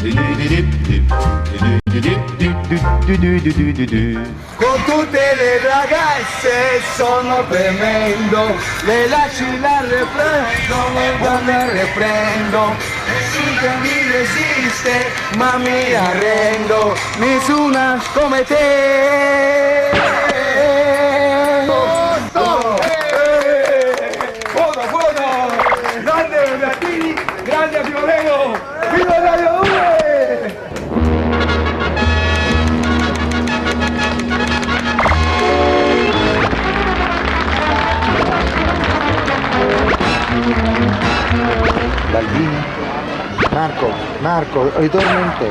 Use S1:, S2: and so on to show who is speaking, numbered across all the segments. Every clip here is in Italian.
S1: Con tutte le ragazze sono tremendo, le lasci la riprendo, nessuno mi resiste, ma mi arrendo, nessuna come te. Grande Beattini, grande Pioleno, viva Radio 2!
S2: Baldini? Marco, ritorna in te.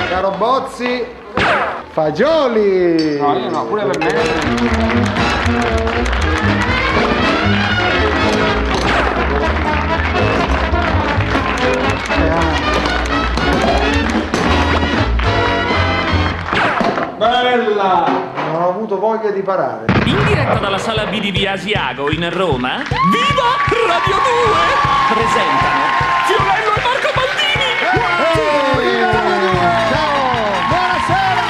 S2: Caro Bozzi, fagioli!
S1: No, io no, pure per me.
S2: Bella! Non ho avuto voglia di parare.
S3: In diretta dalla sala B di Via Asiago in Roma, viva Radio 2! Presentano Fiorello e Marco Baldini!
S2: Ciao! Buonasera!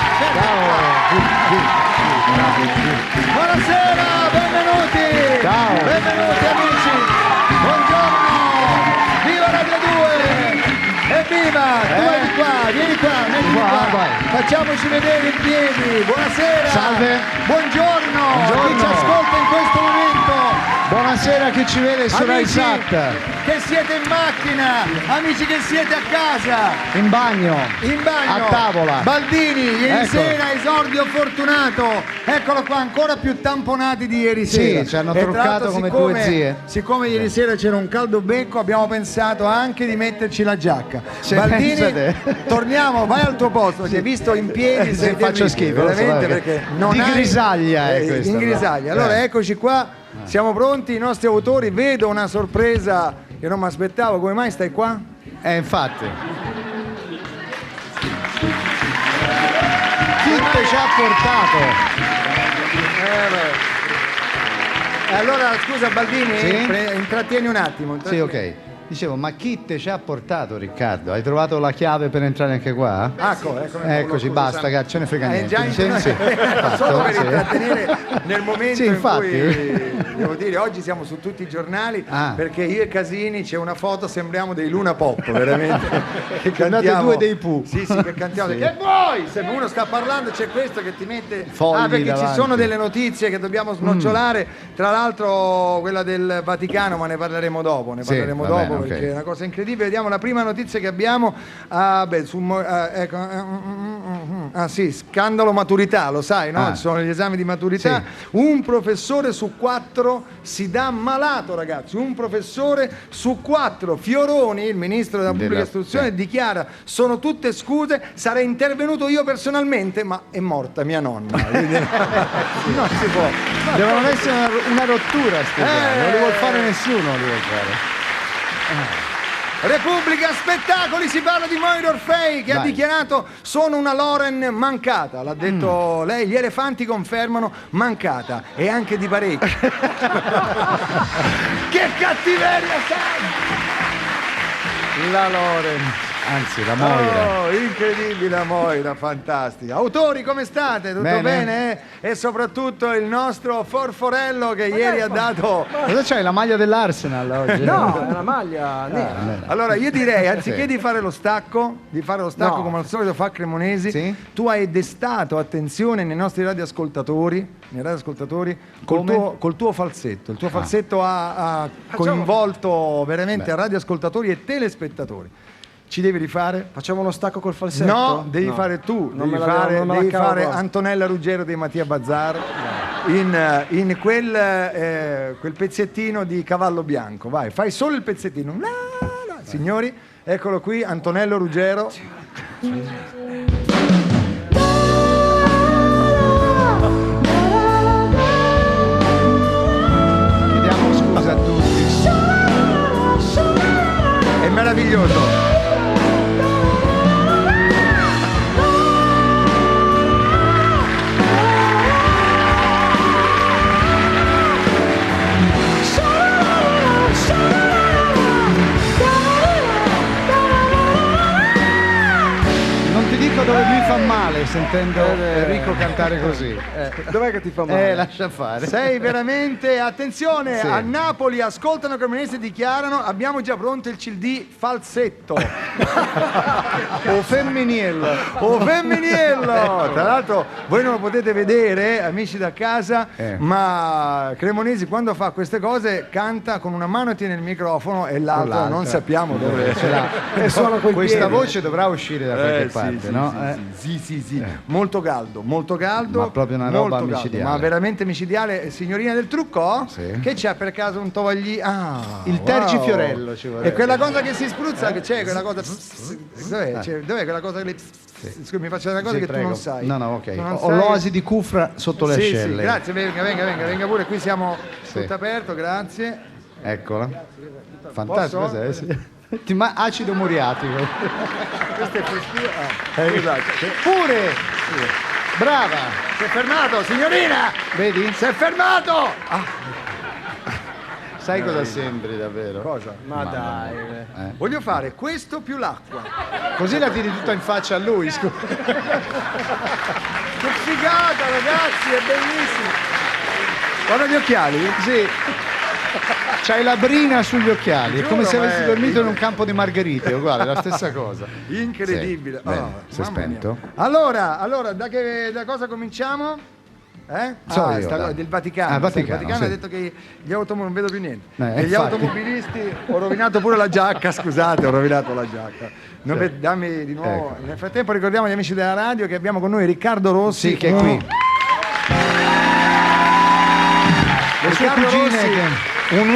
S2: Buonasera, benvenuti! Ciao! Benvenuti amici! Buongiorno! Viva Radio 2! Evviva! Tu vieni qua! Facciamoci vedere in piedi! Buonasera! Salve! Buongiorno! Chi ci ascolta in questo momento! Buonasera a chi ci vede su Rai Sat! Che siete in macchina! Amici che siete a casa! In bagno! A tavola! Baldini, ieri sera esordio fortunato! Eccolo qua, ancora più tamponati di ieri sera! Sì, ci hanno truccato come due zie! Siccome ieri sera c'era un caldo becco, abbiamo pensato anche di metterci la giacca! Baldini, torniamo, vai al tuo posto, ti hai visto in piedi, se faccio schifo, veramente, perché non di grisaglia è questo. In grisaglia. Allora eccoci qua, siamo pronti, i nostri autori, vedo una sorpresa che non mi aspettavo, come mai stai qua? Infatti. Chi te ci ha portato? Allora scusa Baldini, intrattieni un attimo. Sì, ok. Dicevo, ma chi te ci ha portato, Riccardo? Hai trovato la chiave per entrare anche qua? Eccoci, basta, che ce ne frega niente. Solo per intrattenere nel momento in cui, devo dire, oggi siamo su tutti i giornali, perché io e Casini c'è una foto, sembriamo dei Luna Pop, veramente. Che cantiamo. Due dei Pooh. Sì, che cantiamo. Che vuoi? Se uno sta parlando c'è questo che ti mette... perché davanti. Ci sono delle notizie che dobbiamo snocciolare, tra l'altro quella del Vaticano, ma ne parleremo dopo, perché è una cosa incredibile. Vediamo la prima notizia che abbiamo. Scandalo maturità, lo sai, no? Ci sono gli esami di maturità. Un professore su 4 si dà malato, ragazzi. Un professore su 4. Fioroni, il ministro della pubblica istruzione, dichiara: sono tutte scuse, sarei intervenuto io personalmente, ma è morta mia nonna. Non si può. Devono essere una rottura, non li vuol fare nessuno, Repubblica Spettacoli, si parla di Moira Orfei che ha dichiarato: sono una Loren mancata, l'ha detto lei, gli elefanti confermano mancata, e anche di parecchio. Che cattiveria sai! La Loren, anzi la Moira. Incredibile la Moira, fantastica. Autori, come state? Tutto bene? E soprattutto il nostro Forforello che ieri ha dato... Cosa c'hai, la maglia dell'Arsenal oggi? No, è una maglia nera. Allora io direi, anziché di fare lo stacco, come al solito fa Cremonesi, tu hai destato attenzione nei nostri radioascoltatori, col tuo falsetto. Il tuo falsetto ha coinvolto veramente radioascoltatori e telespettatori. Ci devi rifare? Facciamo uno stacco col falsetto? No, devi fare tu, devi fare Antonella Ruggero dei Mattia Bazar in quel pezzettino di Cavallo Bianco. Vai, fai solo il pezzettino. Signori, eccolo qui, Antonello Ruggero. Chiediamo scusa a tutti. È meraviglioso. dico dove mi fa male sentendo Enrico cantare così.
S1: Dov'è che ti fa male?
S2: Lascia fare.
S4: Sei veramente... Attenzione,
S2: Sì.
S4: a Napoli ascoltano Cremonesi e dichiarano abbiamo già pronto il CD falsetto.
S2: O femminile.
S4: O femminillo! Tra l'altro voi non lo potete vedere, amici da casa, ma Cremonesi quando fa queste cose canta con una mano e tiene il microfono e l'altra non sappiamo dove ce l'ha. E suona col
S2: Questa
S4: piede.
S2: voce dovrà uscire da qualche parte,
S4: sì,
S2: no?
S4: sì. Molto caldo.
S2: Ma proprio una roba
S4: molto
S2: micidiale.
S4: caldo, ma veramente micidiale. Signorina del trucco?
S2: Sì.
S4: Che c'ha per caso un tovaglino?
S2: Il tergifiorello ci vorrebbe.
S4: E quella cosa che si spruzza, che c'è quella cosa. Dov'è? Dov'è quella cosa che Scusa, mi faccio una cosa che
S2: prego.
S4: tu non sai.
S2: No, ok.
S4: Tu non
S2: Ho
S4: sai-
S2: l'oasi di Cufra sotto le
S4: Sì,
S2: ascelle.
S4: sì, grazie, venga pure, qui siamo tutto aperto, grazie.
S2: Eccola. Fantastico.
S4: Posso?
S2: Cos'è? Sì. Acido muriatico.
S4: Questa è frescura. Scusate.
S2: Pure! Brava!
S4: Si è fermato, signorina!
S2: Vedi?
S4: Si è fermato!
S2: Sai cosa sembri davvero?
S4: Cosa?
S1: Ma dai.
S4: Voglio fare questo più l'acqua.
S2: Così la tiri tutta in faccia a lui, scusa.
S4: Che figata, ragazzi, è bellissimo. Guarda gli occhiali.
S2: Sì. C'hai la brina sugli occhiali, è come
S4: Giuro,
S2: se avessi
S4: ma è
S2: dormito in un campo di margherite, uguale, la stessa cosa.
S4: Incredibile.
S2: Sì. Bene,
S4: Oh,
S2: si è
S4: mamma mia.
S2: spento?
S4: Allora, da cosa cominciamo?
S2: So io,
S4: sta
S2: dai.
S4: del Vaticano.
S2: Ah,
S4: Il
S2: Vaticano,
S4: Vaticano
S2: sì.
S4: ha detto che gli automobilisti non vedo più niente.
S2: E
S4: E gli
S2: infatti.
S4: automobilisti ho rovinato pure la giacca, scusate, ho rovinato la giacca. Dammi di nuovo.
S2: Ecco.
S4: Nel frattempo ricordiamo agli amici della radio che abbiamo con noi Riccardo Rossi,
S2: Sì, che è qui. Le sue
S4: Riccardo
S2: cugine
S4: Rossi,
S2: che...
S4: un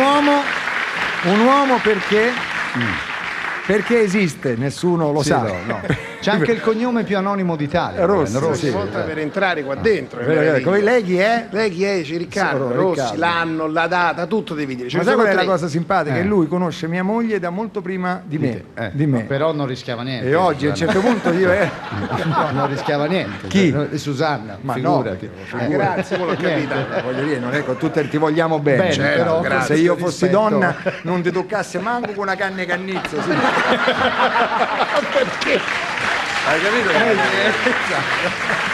S4: uomo perché esiste, nessuno lo sa.
S2: no. C'è anche il cognome più anonimo d'Italia.
S4: Rossi,
S2: Rossi.
S4: sì.
S1: Volta per entrare qua dentro.
S4: Come lei chi è?
S1: Lei chi è? C'è Riccardo,
S4: Sì,
S1: Rossi,
S4: Riccardo.
S1: l'anno, la data, tutto devi dire. Ce
S4: Ma
S1: ne
S4: sai
S1: sono
S4: qual è la
S1: tre.
S4: cosa simpatica? Che lui conosce mia moglie da molto prima di me. Di me.
S2: Però non rischiava niente.
S4: E oggi a un certo punto io
S2: No, non rischiava niente.
S4: Chi?
S2: Susanna,
S4: Ma
S2: figurati.
S1: Grazie, quello l'ho capito.
S4: voglio dire, non è che tutti ti vogliamo bene,
S2: Bene,
S4: certo,
S2: però,
S4: se
S2: grazie,
S4: io fossi
S2: rispetto.
S4: donna non ti toccasse manco con una canna e cannizzo. Sì.
S1: Perché?
S4: Hai capito?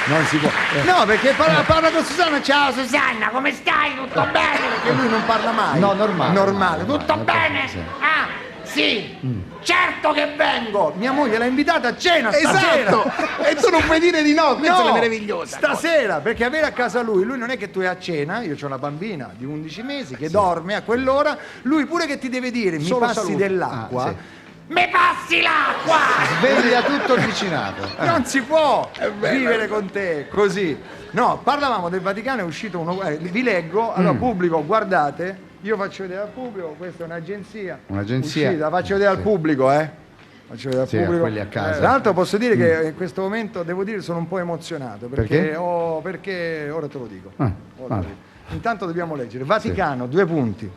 S4: Non si può. No, perché parla con Susanna. Ciao Susanna, come stai? Tutto bene? Perché lui non parla mai.
S2: No, normale.
S4: Normale. Tutto
S2: Normale,
S4: bene?
S2: sì.
S4: Ah, sì. Certo che vengo. Mia moglie l'ha invitata a cena stasera.
S1: Esatto! E tu non puoi dire di no, questa è meravigliosa.
S4: Stasera, perché avere a casa lui non è che tu è a cena, io ho una bambina di 11 mesi che dorme a quell'ora, lui pure che ti deve dire mi
S2: Solo
S4: passi
S2: saluto.
S4: dell'acqua.
S2: Ah, sì.
S4: Mi passi l'acqua!
S2: Sveglia tutto il vicinato.
S4: Non si può vivere con te così. No, parlavamo del Vaticano, è uscito uno. Vi leggo, allora pubblico, guardate, io faccio vedere al pubblico, questa è un'agenzia.
S2: Un'agenzia.
S4: Uscita, faccio vedere al pubblico, Faccio vedere al
S2: Sì, a
S4: pubblico.
S2: quelli a casa.
S4: Tra l'altro posso dire che in questo momento, devo dire, sono un po' emozionato.
S2: Perché?
S4: Perché ora te lo dico.
S2: Ah,
S4: Ora te lo
S2: vale.
S4: dico. Intanto dobbiamo leggere. Vaticano, 2 punti.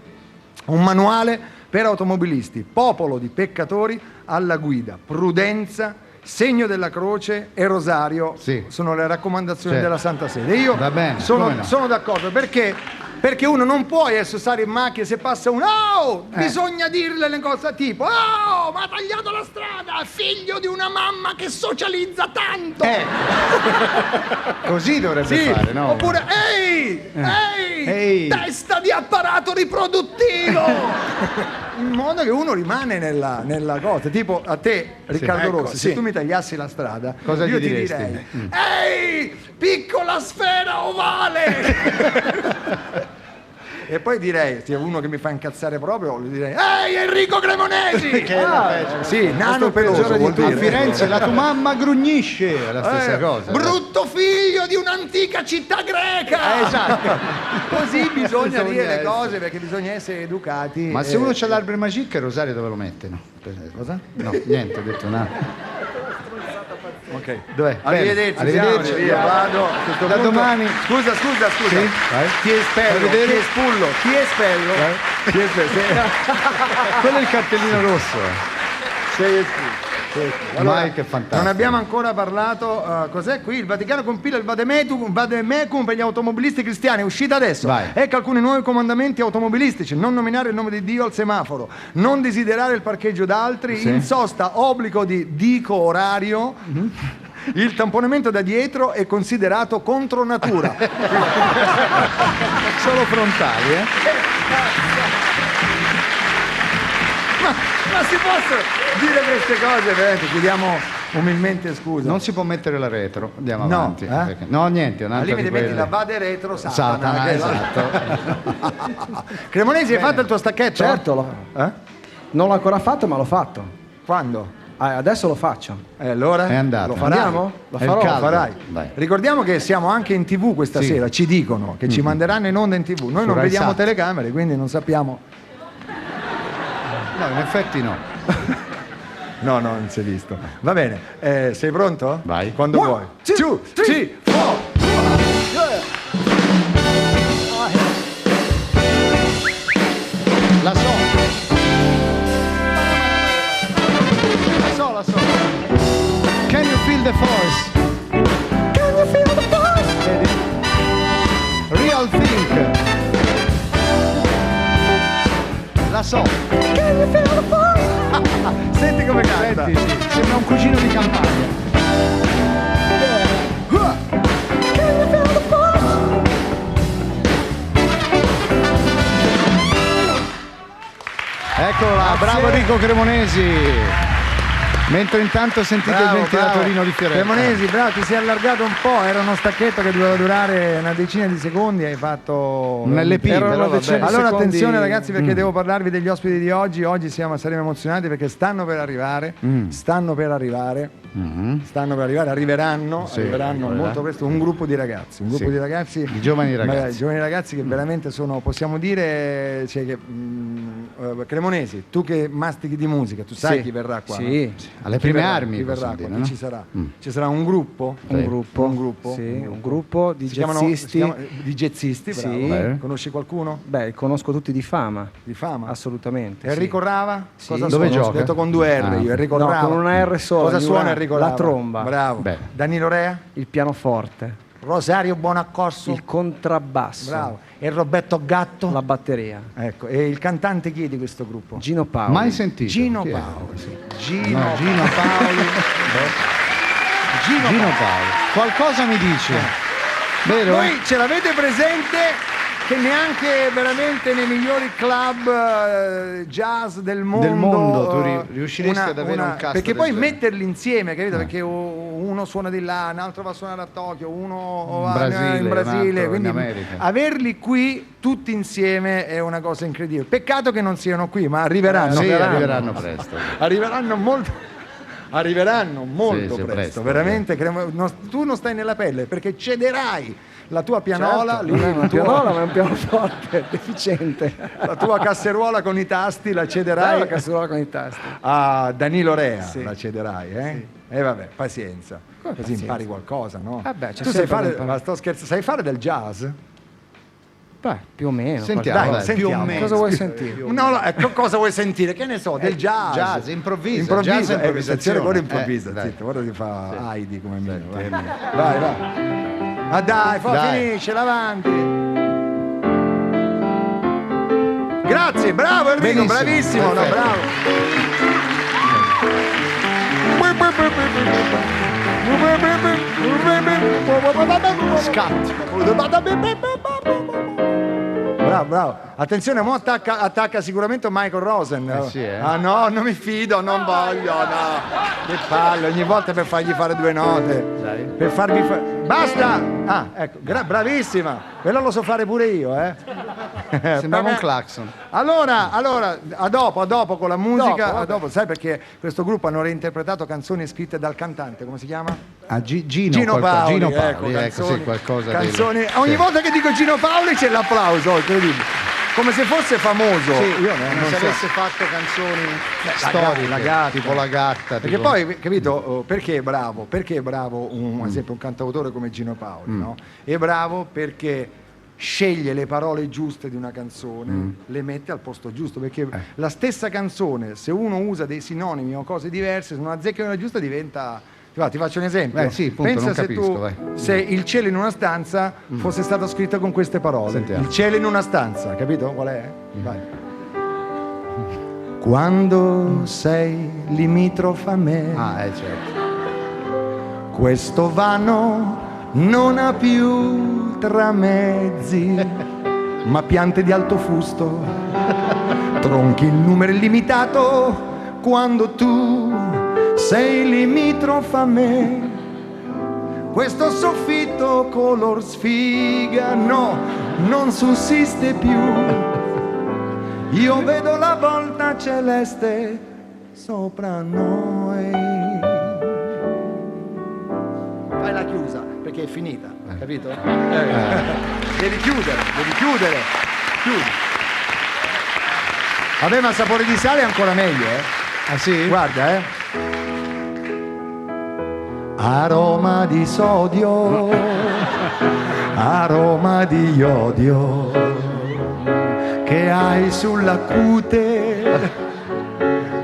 S4: Un manuale per automobilisti, popolo di peccatori alla guida, prudenza, segno della croce e rosario.
S2: Sì.
S4: Sono le raccomandazioni
S2: Certo.
S4: della Santa Sede. Io
S2: Va bene, come no.
S4: sono d'accordo perché uno non può adesso stare in macchina se passa bisogna dirle le cose tipo ma ha tagliato la strada, figlio di una mamma che socializza tanto.
S2: Così dovrebbe
S4: Sì,
S2: fare, no?
S4: oppure
S2: Ehi.
S4: testa di apparato riproduttivo in modo che uno rimane nella cosa, tipo a te Riccardo
S1: ecco,
S4: Rossi,
S1: sì.
S4: se tu mi tagliassi la strada
S2: Cosa
S4: io
S2: gli
S4: ti
S2: diresti?
S4: direi ehi piccola sfera ovale e poi direi, se è uno che mi fa incazzare proprio, gli direi ehi Enrico Cremonesi
S2: Che è la peggio.
S4: sì, nano
S2: Questo è il
S4: peloso
S2: peggiore
S4: vuol
S2: di tutti.
S4: dire.
S2: A Firenze la tua mamma grugnisce, è la stessa cosa.
S4: Brutto figlio di un'antica città greca.
S2: Esatto.
S4: Così bisogna
S2: Bisogna
S4: dire le
S2: essere.
S4: cose perché bisogna essere educati.
S2: Ma se uno c'ha l'Arbre Magique, il rosario dove lo mette? No.
S4: Cosa?
S2: No, niente, ho detto no.
S4: Ok.
S2: Dov'è?
S4: Arrivederci,
S2: Bene, arrivederci.
S4: signori, via, vado. A questo
S2: Da
S4: punto-
S2: domani.
S4: Scusa.
S2: Sì, vai.
S4: Chi è spello?
S2: Fai vedere.
S4: Chi è spullo? Chi è spello? Chi è spello?
S2: Quello è il cartellino rosso.
S4: Sei il spullo.
S2: Mai che fantastico.
S4: Non abbiamo ancora parlato, cos'è qui? Il Vaticano compila il Vademecum per gli automobilisti cristiani, è uscita adesso.
S2: Vai.
S4: Ecco alcuni nuovi comandamenti automobilistici: non nominare il nome di Dio al semaforo, non desiderare il parcheggio d'altri,
S2: Sì.
S4: in sosta obbligo di dico orario. Il tamponamento da dietro è considerato contro natura.
S2: Solo frontali,
S4: Ma si possono dire queste cose, veramente? Chiediamo umilmente scusa.
S2: Non si può mettere la retro, andiamo
S4: No,
S2: avanti.
S4: eh?
S2: Perché... No, niente,
S4: Al
S2: un'altra
S4: limite
S2: di
S4: metti
S2: quelle.
S4: la bade retro,
S2: Satana,
S4: che è
S2: esatto.
S4: Cremonesi, hai fatto il tuo stacchetto?
S5: Certo, non l'ho ancora fatto, ma l'ho fatto.
S4: Quando?
S5: Adesso lo faccio.
S4: Allora?
S2: È andata.
S4: Lo farai?
S5: Andiamo? Lo
S2: È il
S5: farò.
S2: caldo.
S4: Lo farai.
S2: Dai.
S4: Ricordiamo che siamo anche in TV questa
S2: Sì.
S4: sera, ci dicono che ci manderanno in onda in TV. Noi non
S2: Rai
S4: vediamo
S2: Sat.
S4: telecamere, quindi non sappiamo.
S2: No, in effetti no.
S4: No, non si è visto. Va bene, sei pronto?
S2: Vai.
S4: Quando
S5: One,
S4: vuoi.
S5: two,
S4: 2, 3, 4.
S2: La so. La so. Can you feel the force? Can you feel the force? Vedi? Real think. La so. Can you feel the force?
S4: Senti come canta.
S2: Senti, sì, sembra un cugino di campagna. Eccola, bravo Enrico Cremonesi. Mentre intanto sentite il ventilatorino di Firenze.
S4: Cremonesi, bravo, ti sei allargato un po', era uno stacchetto che doveva durare una decina di secondi, hai fatto
S2: Un LP,
S5: Erano
S2: però
S5: una decina
S2: vabbè.
S5: di
S4: Allora
S5: secondi.
S4: attenzione ragazzi, perché devo parlarvi degli ospiti di oggi. Oggi saremo emozionati perché stanno per arrivare, arriveranno molto presto un gruppo di ragazzi,
S2: Sì.
S4: di ragazzi,
S2: Di giovani ragazzi.
S4: giovani ragazzi che veramente sono, possiamo dire, cioè, che, Cremonesi, tu che mastichi di musica, tu sai
S5: Sì.
S4: chi verrà qua?
S5: Sì.
S4: no?
S2: Alle
S4: Chi
S2: prime
S4: verrà?
S2: armi,
S4: Chi verrà
S2: possiamo
S4: qua?
S2: dire,
S4: Chi
S2: no?
S4: ci sarà? Ci sarà un gruppo?
S5: Un gruppo.
S4: Sì,
S5: Un gruppo di
S4: Si chiamano-
S5: jazzisti.
S4: di jazzisti,
S5: Sì.
S4: bravo.
S2: Beh.
S4: Conosci qualcuno?
S5: Beh, conosco tutti di fama.
S4: Di fama?
S5: Assolutamente.
S4: Enrico Rava?
S5: Sì.
S4: Cosa
S2: Dove
S4: suona?
S2: gioca?
S4: Ho detto con due R
S2: Ah.
S4: io, Enrico
S5: No,
S4: Rava.
S5: con una R sola,
S4: Cosa
S5: di
S4: suona
S5: una-
S4: Enrico
S5: la
S4: Rava?
S5: tromba.
S4: Bravo.
S2: Beh.
S4: Danilo Rea?
S5: Il pianoforte.
S4: Rosario Buonaccorso?
S5: Il contrabbasso.
S4: Bravo. E Roberto Gatto?
S5: La batteria.
S4: Ecco, e il cantante chi è di questo gruppo?
S5: Gino Paoli.
S2: Mai sentito?
S4: Gino
S2: Chi è?
S4: Paoli. Sì.
S2: No, Gino Paoli. Gino Paoli. Qualcosa mi dice. Vero?
S4: Voi ce l'avete presente che neanche veramente nei migliori club jazz del mondo,
S2: tu riusciresti ad avere un cast
S4: perché
S2: del
S4: poi
S2: genere.
S4: metterli insieme, capito? Perché uno suona di là, un altro va a suonare a Tokyo, uno
S2: In
S4: va
S2: Brasile,
S4: in
S2: un
S4: Brasile,
S2: altro
S4: quindi
S2: in America.
S4: averli qui tutti insieme è una cosa incredibile. Peccato che non siano qui, ma arriveranno.
S2: Sì, arriveranno presto.
S4: Arriveranno molto
S2: Sì,
S4: presto,
S2: presto,
S4: veramente. Tu non stai nella pelle perché cederai la tua pianola,
S5: Certo,
S4: lì,
S5: non è
S4: la
S5: una
S4: tua-
S5: pianola, ma è un pianoforte deficiente.
S4: la tua casseruola con i tasti la cederai
S5: La casseruola con i tasti.
S4: a Danilo Rea,
S5: Sì.
S4: la cederai, eh? E vabbè, pazienza. Così impari qualcosa, no?
S5: Vabbè, c'è
S4: tu sai
S5: sempre da
S4: fare,
S5: imparare.
S4: ma sto scherzando, sai fare del jazz?
S5: Beh, più o meno.
S2: Sentiamo,
S4: Dai,
S2: dai,
S4: sentiamo.
S2: più o meno.
S5: Cosa vuoi sentire?
S4: No, ecco, cosa vuoi sentire? Che ne so, del jazz.
S2: jazz, improvvisa,
S4: Improvvisa,
S2: jazz è
S4: improvvisazione, guarda
S2: improvvisazione.
S4: improvvisa,
S2: Dai.
S4: zitto, guarda che fa Heidi come me. Vai. Ah dai,
S2: Dai.
S4: finisce, l'avanti. Grazie, bravo Enrico,
S2: Benissimo,
S4: bravissimo, no,
S2: perfetto.
S4: bravo. Bravo. Attenzione, mo attacca sicuramente Michael Rosen.
S2: Sì, eh.
S4: Ah no, non mi fido, non voglio, no. Che palle, ogni volta per fargli fare due note.
S2: Dai.
S4: Per farvi Basta! Ah, ecco, bravissima. Quello lo so fare pure io, eh.
S2: Sembrava un clacson.
S4: Allora, a dopo con la musica,
S5: Dopo,
S4: a dopo. Sai perché questo gruppo hanno reinterpretato canzoni scritte dal cantante, come si chiama?
S2: Ah, Gino
S4: Gino Paoli,
S2: Gino
S4: ecco,
S2: Paoli, ecco, sì, qualcosa del-
S4: canzoni. Ogni
S2: sì.
S4: volta che dico Gino Paoli c'è l'applauso, incredibile. Come se fosse famoso.
S2: Sì,
S4: Io
S2: come
S4: non
S2: se
S4: so.
S2: avesse fatto canzoni
S4: la
S2: storiche,
S4: gatta.
S2: tipo La Gatta.
S4: Perché
S2: tipo-
S4: poi, capito, perché è bravo? Perché è bravo ad esempio un cantautore come Gino Paoli, no? È bravo perché sceglie le parole giuste di una canzone, le mette al posto giusto, perché la stessa canzone, se uno usa dei sinonimi o cose diverse, se non azzecca quella giusta diventa... Ti faccio un esempio.
S2: Sì, appunto,
S4: Pensa
S2: non
S4: se
S2: capisco,
S4: tu,
S2: vai.
S4: se Il cielo in una stanza fosse stato scritto con queste parole.
S2: Sentiamo.
S4: Il cielo in una stanza, capito qual è? Vai. Quando sei limitrofa a me,
S2: Ah, certo.
S4: Questo vano non ha più tramezzi, ma piante di alto fusto, tronchi in numero illimitato, quando tu sei limitrofa a me. Questo soffitto color sfiga, no, non sussiste più. Io vedo la volta celeste sopra noi. Fai la chiusa, perché è finita, capito? Devi chiudere. Chiudi. Vabbè, ma sapore di sale è ancora meglio,
S2: Ah sì?
S4: Guarda, Aroma di sodio, aroma di iodio, che hai sulla cute,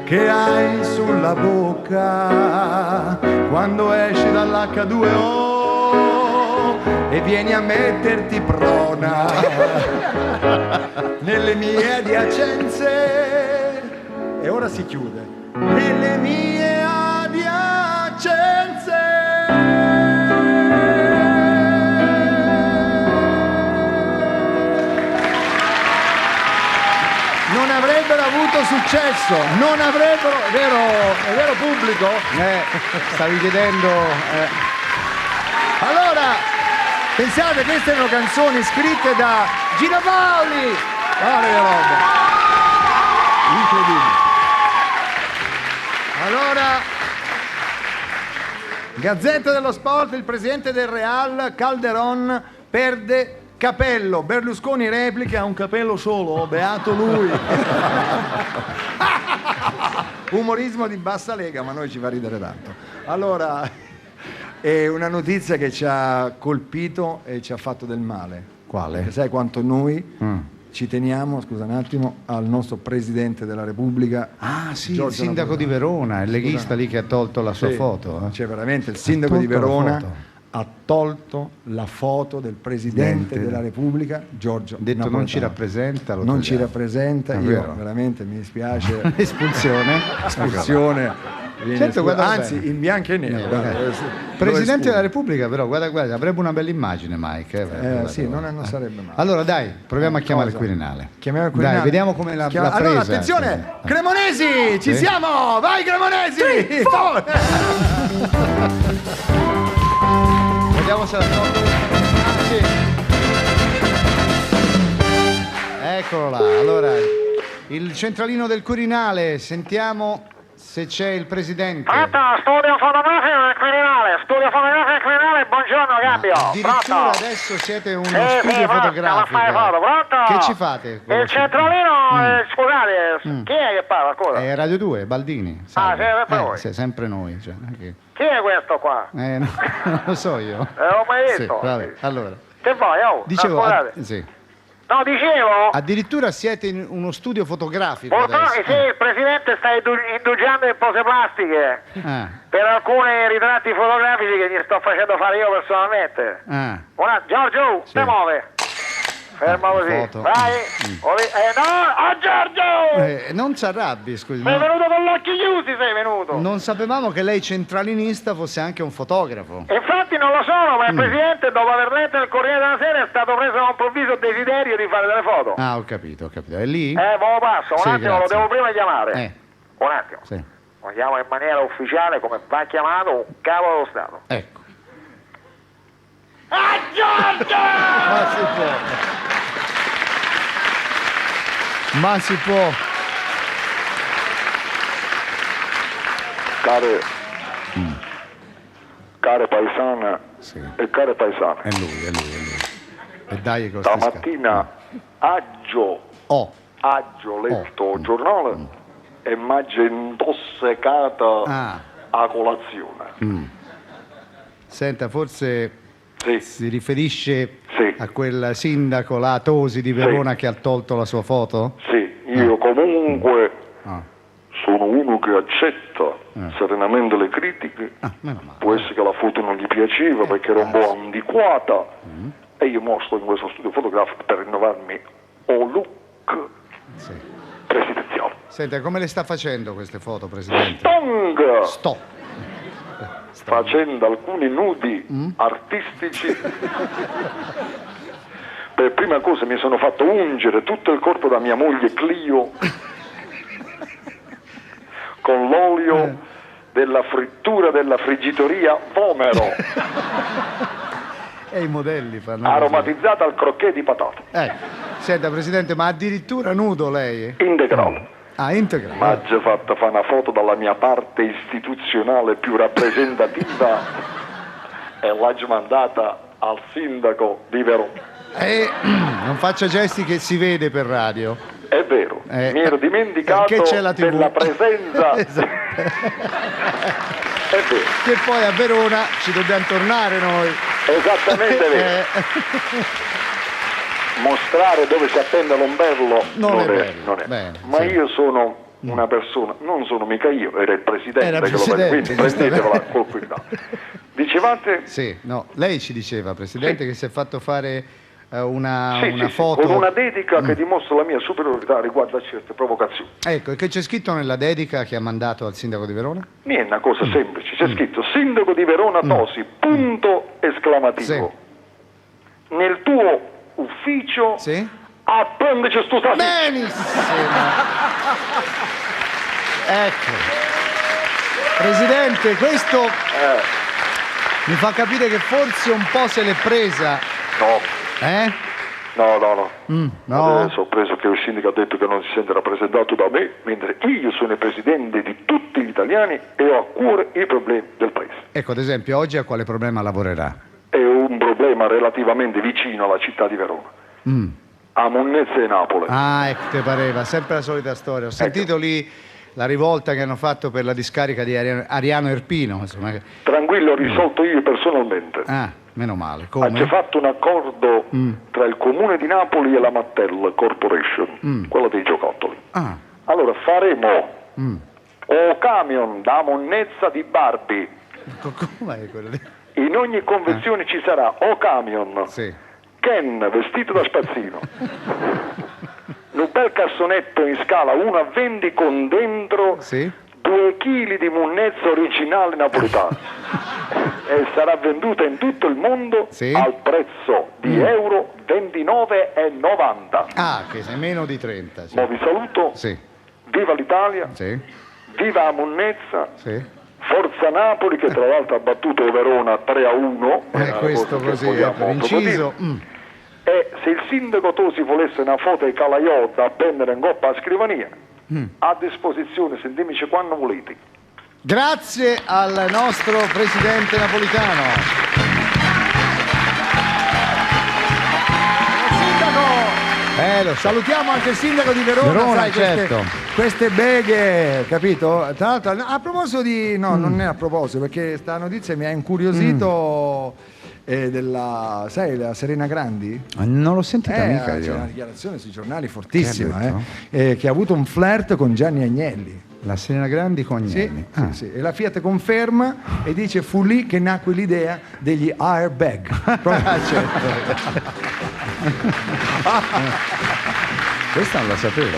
S4: che hai sulla bocca, quando esci dall'H2O e vieni a metterti prona nelle mie adiacenze. E ora si chiude. Nelle mie adiacenze. Non avrebbero avuto successo, non avrebbero, è vero pubblico?
S2: Stavi chiedendo...
S4: Allora, pensate, queste erano canzoni scritte da Gino Paoli! Guarda che roba! Incredibile! Allora, Gazzetta dello Sport, il presidente del Real, Calderon, perde capello. Berlusconi replica: ha un capello solo, beato lui. Umorismo di bassa lega, ma noi ci fa ridere tanto. Allora, è una notizia che ci ha colpito e ci ha fatto del male.
S2: Quale?
S4: Perché sai quanto noi ci teniamo, scusa un attimo, al nostro Presidente della Repubblica.
S2: Ah sì,
S4: Giorgio
S2: il sindaco di
S4: Napolitano.
S2: Verona, il leghista lì che ha tolto la sua
S4: Sì,
S2: foto.
S4: Cioè veramente il sindaco di
S2: tolto la
S4: Verona
S2: foto.
S4: ha tolto la foto del Presidente
S2: Niente.
S4: della Repubblica, Giorgio
S2: Ha detto non ci
S4: Napolitano.
S2: rappresenta, lo
S4: Non ci
S2: togliamo.
S4: rappresenta,
S2: È
S4: io
S2: vero.
S4: veramente mi dispiace.
S2: Espulsione.
S4: Espulsione. Viene
S2: Certo, guarda
S4: anzi,
S2: bene.
S4: in bianco e nero. guarda, lo
S2: Presidente
S4: escludo.
S2: della Repubblica, però, guarda, avrebbe una bella immagine, Mike. Guarda.
S4: Sì, non sarebbe male.
S2: Allora dai, proviamo a chiamare il
S4: Cosa?
S2: Quirinale.
S4: Chiamiamo il Quirinale.
S2: Dai, vediamo come l'ha presa.
S4: Allora, attenzione! Cremonesi! Ci
S2: Sì.
S4: siamo! Vai Cremonesi!
S2: Vediamo se la sì. Eccolo là. Allora, il centralino del Quirinale, sentiamo se c'è il presidente.
S6: Pronto, studio fotografico del Quirinale, buongiorno Gabbio.
S2: Addirittura
S6: Pronto?
S2: adesso siete uno
S6: Sì,
S2: studio
S6: pronto,
S2: fotografico.
S6: stiamo a fare foto, pronto?
S2: Che ci fate?
S6: Il centralino, scusate, chi è che parla, scusa?
S2: Radio 2, Baldini.
S6: Ah, siete voi?
S2: Sì, sempre noi. Cioè, non è che-
S6: Chi è questo qua?
S2: no, non lo so io.
S6: L'ho mai
S2: Sì,
S6: visto.
S2: vabbè, allora.
S6: Che vuoi, oh?
S2: Dicevo,
S6: Scusate.
S2: sì.
S6: No, dicevo,
S2: Addirittura siete in uno studio fotografico
S6: purtroppo
S2: adesso.
S6: sì, il presidente sta indugiando in pose plastiche
S2: Ah,
S6: per alcuni ritratti fotografici che gli sto facendo fare io personalmente.
S2: ah.
S6: Giorgio,
S2: Sì.
S6: te muove. Fermo così.
S2: foto.
S6: Vai. No, Giorgio!
S2: Non si arrabbi, scusi.
S6: Sei
S2: no.
S6: venuto con gli occhi chiusi, sei venuto.
S2: Non sapevamo che lei centralinista fosse anche un fotografo.
S6: Infatti non lo sono, ma il presidente dopo aver letto il Corriere della Sera è stato preso da un improvviso desiderio di fare delle foto.
S2: Ah, ho capito. È lì?
S6: Me lo passo, un
S2: Sì,
S6: attimo,
S2: grazie.
S6: lo devo prima chiamare. Un attimo.
S2: Sì.
S6: Lo chiamo in maniera ufficiale come va chiamato un capo dello Stato.
S2: Ecco.
S6: Ah, Giorgio!
S2: Ma si può.
S7: Care paesane
S2: Sì.
S7: e care paesane,
S2: È lui. E dai che lo stai
S7: stamattina aggio letto il giornale e m'aggio intossicata
S2: Ah.
S7: a colazione.
S2: Senta, forse
S7: Sì,
S2: si riferisce
S7: Sì.
S2: a quel sindaco, la Tosi di Verona, che ha tolto la sua foto?
S7: sì, io comunque
S2: Ah.
S7: sono uno che accetta serenamente le critiche.
S2: Meno male.
S7: Può essere che la foto non gli piaceva perché era un po' antiquata e io mostro in questo studio fotografico per rinnovarmi o look
S2: Sì.
S7: presidenziale.
S2: Senta, come le sta facendo queste foto, Presidente?
S7: Tonga!
S2: Stop.
S7: facendo alcuni nudi artistici. Per prima cosa mi sono fatto ungere tutto il corpo da mia moglie Clio con l'olio della frittura della friggitoria Vomero,
S2: E i modelli fanno...
S7: aromatizzata al crocchè di patate,
S2: Senta, Presidente, ma addirittura nudo lei?
S7: integrale.
S2: Ah, integrale.
S7: Mi ha già fatta fare una foto dalla mia parte istituzionale più rappresentativa e l'ha già mandata al sindaco di Verona.
S2: Non faccia gesti che si vede per radio.
S7: È vero, mi ero dimenticato
S2: che c'è la TV.
S7: della presenza.
S2: Esatto.
S7: È vero,
S2: Che poi a Verona ci dobbiamo tornare noi.
S7: esattamente vero. Mostrare dove si appende l'ombrello
S2: Non è bello.
S7: non è.
S2: Bene,
S7: Ma
S2: sì.
S7: io sono una persona, non sono mica io, era il presidente
S2: Era il
S7: che lo
S2: presidente,
S7: quindi prendetevela col cuidado. Dicevate?
S2: Sì, no, lei ci diceva, Presidente,
S7: Sì.
S2: che si è fatto fare una
S7: Sì, sì,
S2: foto...
S7: con una dedica che dimostra la mia superiorità riguardo a certe provocazioni.
S2: Ecco, e che c'è scritto nella dedica che ha mandato al Sindaco di Verona?
S7: È una cosa semplice, c'è scritto Sindaco di Verona Tosi, punto esclamativo. Nel tuo ufficio
S2: Sì?
S7: appendici sto stato.
S2: Benissimo! Ecco. Presidente, questo mi fa capire che forse un po' se l'è presa.
S7: No,
S2: Eh?
S7: no.
S2: No?
S7: Adesso ho preso che il sindaco ha detto che non si sente rappresentato da me, mentre io sono il presidente di tutti gli italiani e ho a cuore i problemi del paese.
S2: Ecco, ad esempio, oggi a quale problema lavorerà?
S7: È un problema relativamente vicino alla città di Verona, a Monnezza e Napoli.
S2: Ah, ecco, te pareva, sempre la solita storia. Ho sentito lì la rivolta che hanno fatto per la discarica di Ariano Irpino. Insomma.
S7: Tranquillo, ho risolto io personalmente.
S2: Ah, meno male.
S7: Ha già
S2: Come?
S7: fatto un accordo tra il comune di Napoli e la Mattel Corporation, quella dei giocattoli.
S2: Ah,
S7: Allora faremo o camion da Monnezza di Barbie.
S2: com'è quello lì?
S7: In ogni convenzione ci sarà o camion
S2: Sì.
S7: Ken vestito da spazzino, un bel cassonetto in scala 1,20 con dentro
S2: Sì?
S7: 2 kg di Monnezza originale napoletana e sarà venduta in tutto il mondo
S2: Sì.
S7: al prezzo di euro 29,90.
S2: Ah, che sei meno di 30. Sì.
S7: Ma vi saluto,
S2: Sì.
S7: viva l'Italia,
S2: Sì.
S7: viva la Monnezza,
S2: Sì.
S7: forza Napoli che tra l'altro ha battuto Verona 3-1. è una
S2: Questo
S7: cosa che
S2: così,
S7: vogliamo
S2: per inciso.
S7: approfondire. E se il sindaco Tosi volesse una foto di Calaiò da appendere in coppa a scrivania, a disposizione, sentimici quando volete.
S2: Grazie al nostro Presidente napolitano. Lo
S4: Salutiamo anche il sindaco di Verona,
S2: Verona,
S4: sai,
S2: certo.
S4: queste beghe, capito? Tra l'altro, a proposito di... No, non è a proposito, perché sta notizia mi ha incuriosito sai, la Serena Grandi?
S2: Non l'ho sentita mica
S4: c'è
S2: io.
S4: una dichiarazione sui giornali fortissima,
S2: Che ha
S4: che ha avuto un flirt con Gianni Agnelli.
S2: La Serena Grandi con
S4: Sì,
S2: Agnelli.
S4: sì, sì. E la Fiat conferma e dice fu lì che nacque l'idea degli airbag.
S2: Questa non la sapevo.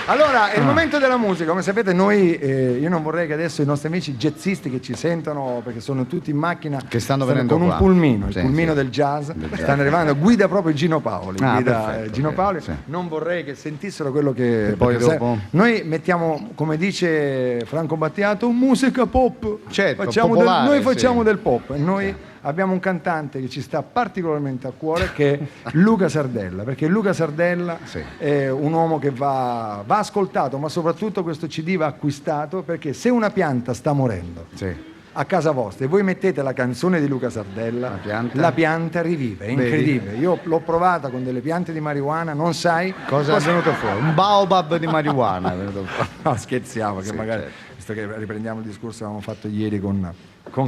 S4: Allora, è il momento della musica. Come sapete noi, io non vorrei che adesso i nostri amici jazzisti che ci sentono, perché sono tutti in macchina,
S2: Che stanno venendo
S4: con
S2: qua.
S4: un pulmino, il
S2: Sì,
S4: pulmino
S2: sì.
S4: del jazz, stanno arrivando, guida proprio Gino Paoli.
S2: Ah,
S4: Guida,
S2: perfetto,
S4: Gino
S2: ok,
S4: Paoli.
S2: sì.
S4: Non vorrei che sentissero quello che...
S2: poi
S4: perché, sai,
S2: dopo?
S4: noi mettiamo, come dice Franco Battiato, musica pop.
S2: Certo,
S4: Facciamo
S2: popolare,
S4: noi facciamo
S2: sì.
S4: del pop. E noi abbiamo un cantante che ci sta particolarmente a cuore, che è Luca Sardella, perché Luca Sardella
S2: Sì.
S4: è un uomo che va ascoltato, ma soprattutto questo CD va acquistato, perché se una pianta sta morendo
S2: Sì.
S4: a casa vostra e voi mettete la canzone di Luca Sardella,
S2: La pianta?
S4: rivive, è
S2: Vedi?
S4: incredibile. Io l'ho provata con delle piante di marijuana, non sai
S2: Cosa è venuto fuori? Un baobab di marijuana è venuto fuori.
S4: No, scherziamo, che
S2: Sì,
S4: magari,
S2: certo.
S4: visto che riprendiamo il discorso che avevamo fatto ieri con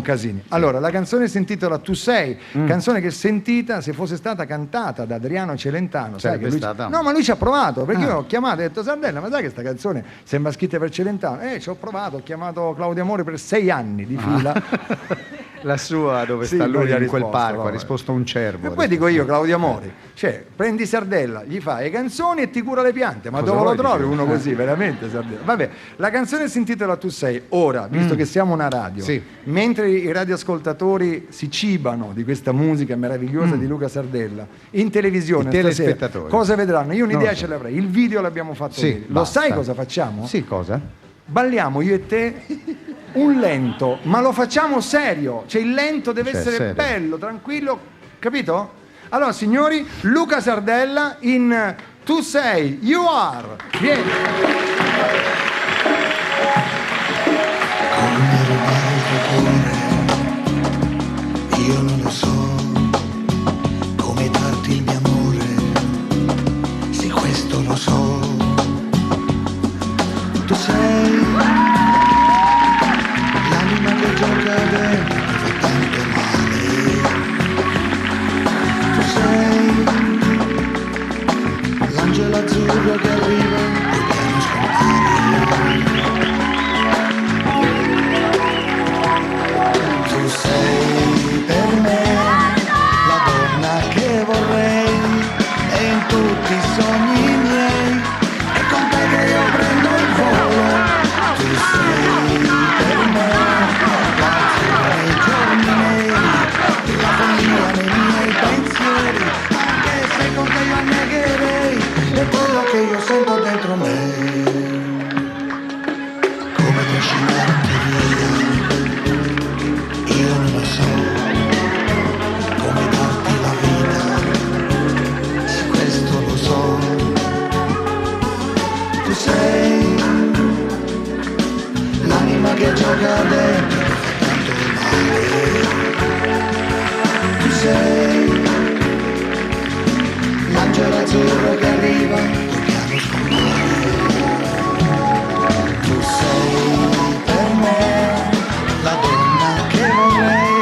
S4: Casini. Allora, la canzone si intitola Tu sei, canzone che sentita, se fosse stata cantata da Adriano Celentano, sai
S2: Sarebbe
S4: che lui
S2: stata-
S4: No, ma lui ci ha provato, perché io ho chiamato e ho detto Sardella, ma sai che sta canzone sembra scritta per Celentano? Ci ho provato, ho chiamato Claudio Amore per 6 anni di fila
S2: La sua dove
S4: Sì,
S2: sta
S4: non
S2: lui
S4: gli ha
S2: in quel
S4: risposto,
S2: parco,
S4: no.
S2: ha risposto un cervo.
S4: E poi dico io, Claudio Amori, cioè prendi Sardella, gli fai le canzoni e ti cura le piante, ma
S2: Cosa
S4: dove lo
S2: vuoi,
S4: trovi
S2: dicevo?
S4: uno così, veramente Sardella? Vabbè, la canzone si intitola Tu sei, ora, visto che siamo una radio,
S2: Sì.
S4: mentre i radioascoltatori si cibano di questa musica meravigliosa di Luca Sardella, in televisione
S2: I
S4: stasera,
S2: telespettatori.
S4: cosa vedranno? Io
S2: Non
S4: un'idea
S2: lo so.
S4: ce l'avrei, il video l'abbiamo fatto
S2: Sì,
S4: ieri. Lo
S2: basta.
S4: sai cosa facciamo?
S2: Sì, cosa?
S4: Balliamo io e te un lento, ma lo facciamo serio, cioè il lento deve
S2: Cioè,
S4: essere
S2: serio.
S4: bello, tranquillo, capito? Allora signori, Luca Sardella in Tu sei, You Are, vieni.
S8: Io non lo so come darti il mio amore, se questo lo so. Tu sei l'anima che gioca dentro, che fa tanto male. Tu sei l'angelo azzurro che arriva e piano scompare. Tu sei per me la donna che vorrei e in tutti i sogni miei è con te che io prendo il volo. Tu sei per me l'azzurro nei giorni neri, la follia nei miei pensieri, anche se con te io annegherei è quello che io sento dentro me, come trascinarti via. Io non lo so come darti la vita, se questo lo so. Tu sei l'anima che gioca dentro, che fa tanto male. Tu sei l'angelo azzurro che arriva e piano scompare. Tu sei per me la donna che vorrei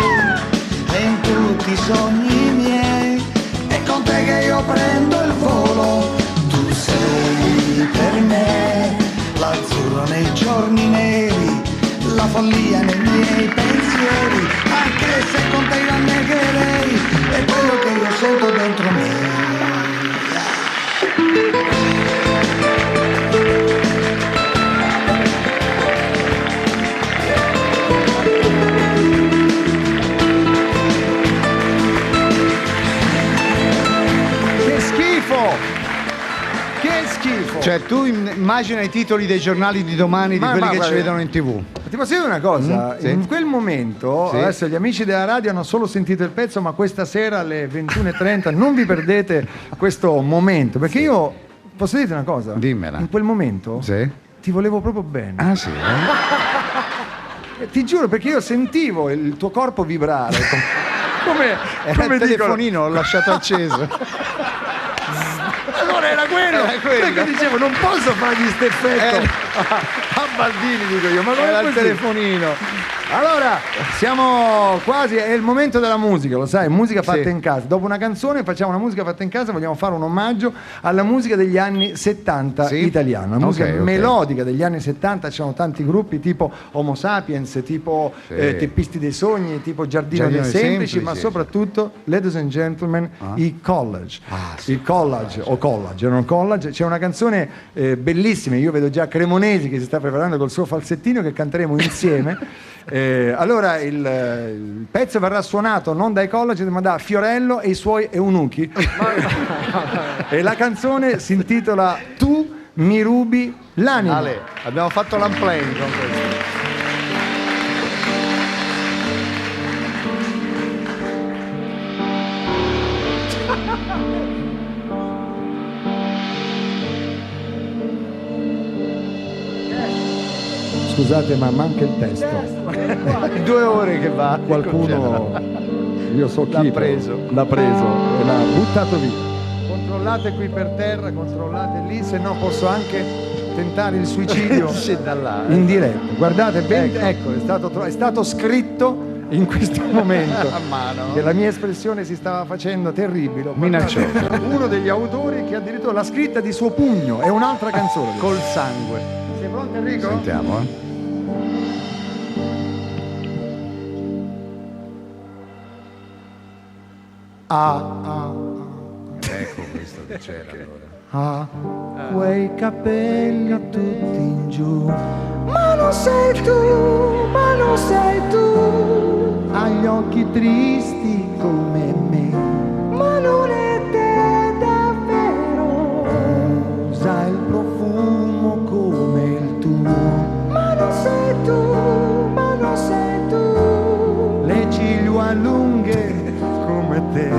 S8: e in tutti i sogni miei è con te che io prendo il volo. Tu sei per me l'azzurro nei giorni neri, la follia nei miei pensieri, anche se con te io annegherei è quello che io sento dentro me.
S4: Che schifo! Che schifo!
S2: Cioè, tu immagina i titoli dei giornali di domani, di quelli che ci
S4: guarda,
S2: vedono in TV.
S4: ti posso dire una cosa?
S2: Sì.
S4: In quel momento,
S2: Sì.
S4: adesso gli amici della radio hanno solo sentito il pezzo, ma questa sera alle 21:30 non vi perdete questo momento, perché io posso dirti una cosa?
S2: Dimmela.
S4: In quel momento
S2: Sì.
S4: ti volevo proprio bene.
S2: Ah, sì?
S4: Ti giuro, perché io sentivo il tuo corpo vibrare. Come
S2: Era il
S4: dicono-
S2: telefonino, l'ho lasciato acceso.
S4: Allora era quello.
S2: Era quello.
S4: Perché dicevo, non posso fargli questo effetto. A Baldini dico io, ma
S2: Era
S4: come
S2: il
S4: così?
S2: telefonino.
S4: Allora, siamo quasi, è il momento della musica, lo sai, musica fatta
S2: Sì.
S4: in casa. Dopo una canzone facciamo una musica fatta in casa, vogliamo fare un omaggio alla musica degli anni 70
S2: Sì.
S4: italiana, la musica
S2: Ok, ok.
S4: melodica degli anni 70, c'erano tanti gruppi tipo Homo Sapiens, tipo
S2: Sì.
S4: Teppisti dei Sogni, tipo Giardino
S2: Giardino
S4: dei
S2: dei
S4: Semplici,
S2: Semplici,
S4: ma
S2: sì,
S4: soprattutto, ladies and gentlemen, i College.
S2: sì.
S4: Il College, o College, erano College, c'è una canzone bellissima, io vedo già Cremonesi che si sta preparando col suo falsettino che canteremo insieme. Allora il pezzo verrà suonato non dai College ma da Fiorello e i suoi eunuchi e la canzone si intitola Tu mi rubi l'anima.
S2: Ale, abbiamo fatto l'unplaying con questo.
S4: Scusate ma manca il testo.
S2: 2 ore che va.
S4: Qualcuno, io so chi
S2: L'ha
S4: però,
S2: preso.
S4: l'ha preso e l'ha buttato via. Controllate qui per terra, controllate lì, se no posso anche tentare il suicidio
S2: Sì, da là.
S4: in diretta. Guardate ben, ecco, è stato scritto in questo momento
S2: A mano.
S4: che la mia espressione si stava facendo terribile.
S2: Minacciosa.
S4: Uno degli autori che addirittura l'ha scritta di suo pugno, è un'altra canzone.
S2: Col sangue.
S4: Sei pronto Enrico?
S2: Sentiamo, Ecco questo che c'era allora.
S8: Ha quei capelli tutti in giù, ma non sei tu, ma non sei tu. Ha gli occhi tristi come me, ma non è te davvero. Usa il profumo come il tuo, ma non sei tu, ma non sei tu. Le ciglia lunghe come te,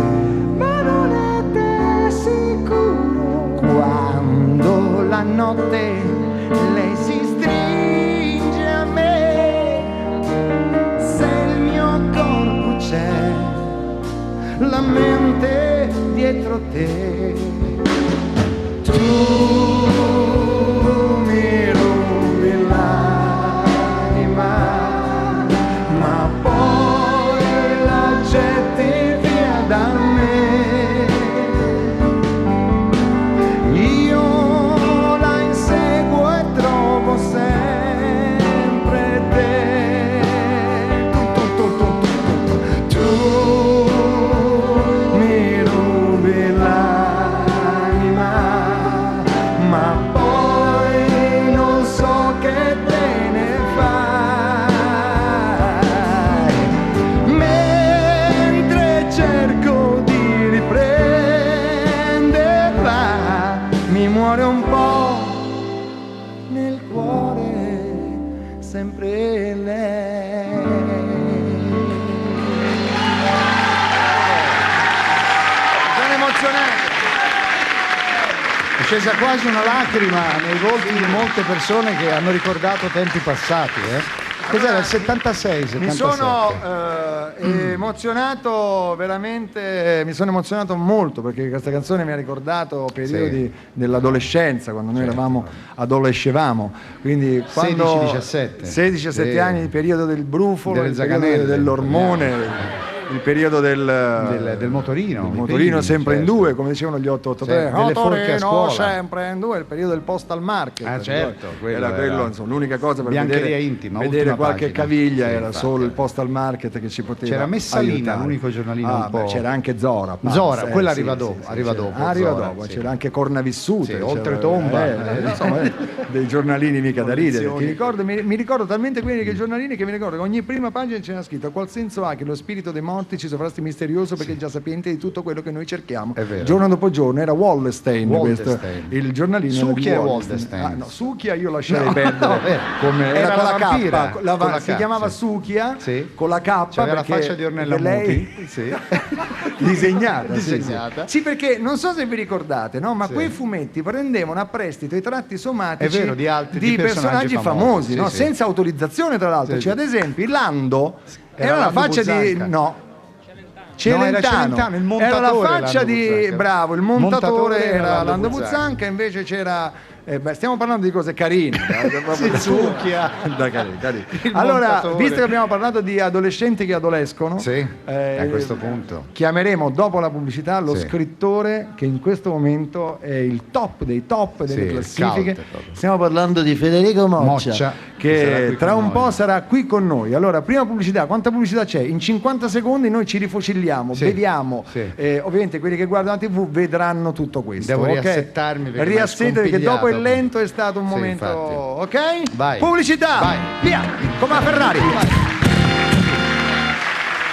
S8: ma non è te sicuro. Quando la notte lei si stringe a me, se il mio corpo c'è, la mente dietro te. Tu mi rubi l'anima, ma poi la getti via da me. Io la inseguo e trovo sempre te. Tu mi rubi l'anima, ma poi non so che te ne fai. Mentre cerco di riprenderla, mi muore un po' nel cuore sempre lei.
S2: Sono emozionato. È scesa quasi una lacrima nei volti di molte persone che hanno ricordato tempi passati. Cos'era il 76?
S4: Mi sono emozionato veramente, mi sono emozionato molto perché questa canzone mi ha ricordato periodi dell'adolescenza, quando noi adolescevamo, quindi quando 16-17 anni, il periodo del brufolo, il periodo dell'ormone, il periodo del
S2: motorino.
S4: Il motorino sempre in due, come dicevano gli 883.
S2: Delle forche a scuola.
S4: Sempre in due, il periodo del postal market.
S2: Ah, certo,
S4: era quello, insomma, l'unica cosa per
S2: Biancheria intima,
S4: vedere qualche
S2: pagina.
S4: caviglia,
S2: Sì,
S4: era
S2: infatti,
S4: solo il postal market che ci poteva
S2: C'era Messalina,
S4: aiutare.
S2: l'unico giornalino un po'.
S4: C'era anche Zora.
S2: Zora, quella arriva
S4: sì,
S2: dopo.
S4: sì,
S2: Arriva
S4: c'era.
S2: dopo.
S4: Arriva
S2: Zora,
S4: dopo,
S2: sì.
S4: c'era anche Cornavissute.
S2: Sì,
S4: c'era-
S2: Oltretomba.
S4: insomma, dei giornalini mica da ridere. Mi ricordo talmente bene che i giornalini che mi ricordo che ogni prima pagina c'era scritto: qual senso ha che lo spirito dei morti ci sovrasti misterioso perché è già sapiente di tutto quello che noi cerchiamo.
S2: È vero.
S4: Giorno dopo giorno era Wallstein, questo, il giornalino.
S2: Succhia
S4: era
S2: e
S4: di
S2: Wallstein.
S4: no, Succhia io lascerei perdere.
S2: Come
S4: Era con
S2: la
S4: la
S2: vampira,
S4: K,
S2: con la
S4: si
S2: K,
S4: chiamava
S2: sì.
S4: Succhia
S2: Sì.
S4: con la K.
S2: C'aveva la
S4: perché
S2: faccia di Ornella
S4: lei
S2: Muti. Sì.
S4: disegnata. sì,
S2: Disegnata.
S4: Sì, perché non so se vi ricordate, no? Ma
S2: Sì.
S4: quei fumetti prendevano a prestito i tratti somatici
S2: È vero, di altri-
S4: di
S2: di
S4: personaggi
S2: personaggi
S4: famosi,
S2: famosi,
S4: no?
S2: sì, sì.
S4: Senza autorizzazione, tra l'altro.
S2: Sì,
S4: Cioè,
S2: sì.
S4: ad esempio, Lando era la
S2: Lando
S4: faccia di.
S2: Buzzanca.
S4: No.
S2: No, era
S4: Celentano,
S2: Celentano, il
S4: era la
S2: montatore
S4: faccia
S2: Lando
S4: di
S2: Buzzanca.
S4: bravo, il
S2: Montatore
S4: montatore
S2: era
S4: era
S2: Lando
S4: Lando
S2: Buzzanca.
S4: Buzzanca, invece c'era stiamo parlando di cose carine,
S2: Sì, Succhia.
S4: Dai, carini.
S2: Il
S4: Allora,
S2: montatore.
S4: visto che abbiamo parlato di adolescenti che adolescono,
S2: Sì, a questo punto.
S4: chiameremo dopo la pubblicità lo
S2: Sì.
S4: scrittore che in questo momento è il top dei top delle
S2: Sì,
S4: classifiche.
S2: scout proprio.
S4: Stiamo parlando di Federico Moccia,
S2: Moccia, che sarà
S4: che
S2: qui
S4: tra
S2: con
S4: un
S2: noi.
S4: po' sarà qui con noi. Allora, prima pubblicità, quanta pubblicità c'è? In 50 secondi noi ci rifocilliamo,
S2: Sì,
S4: beviamo.
S2: sì.
S4: Ovviamente quelli che guardano la TV vedranno tutto questo.
S2: Devo
S4: ok?
S2: riassettarmi perché mi hai
S4: Riassettati perché dopo il
S2: scompigliato.
S4: lento è stato un
S2: Sì,
S4: momento,
S2: infatti.
S4: ok?
S2: Vai.
S4: Pubblicità.
S2: Vai.
S4: Via, come la Ferrari.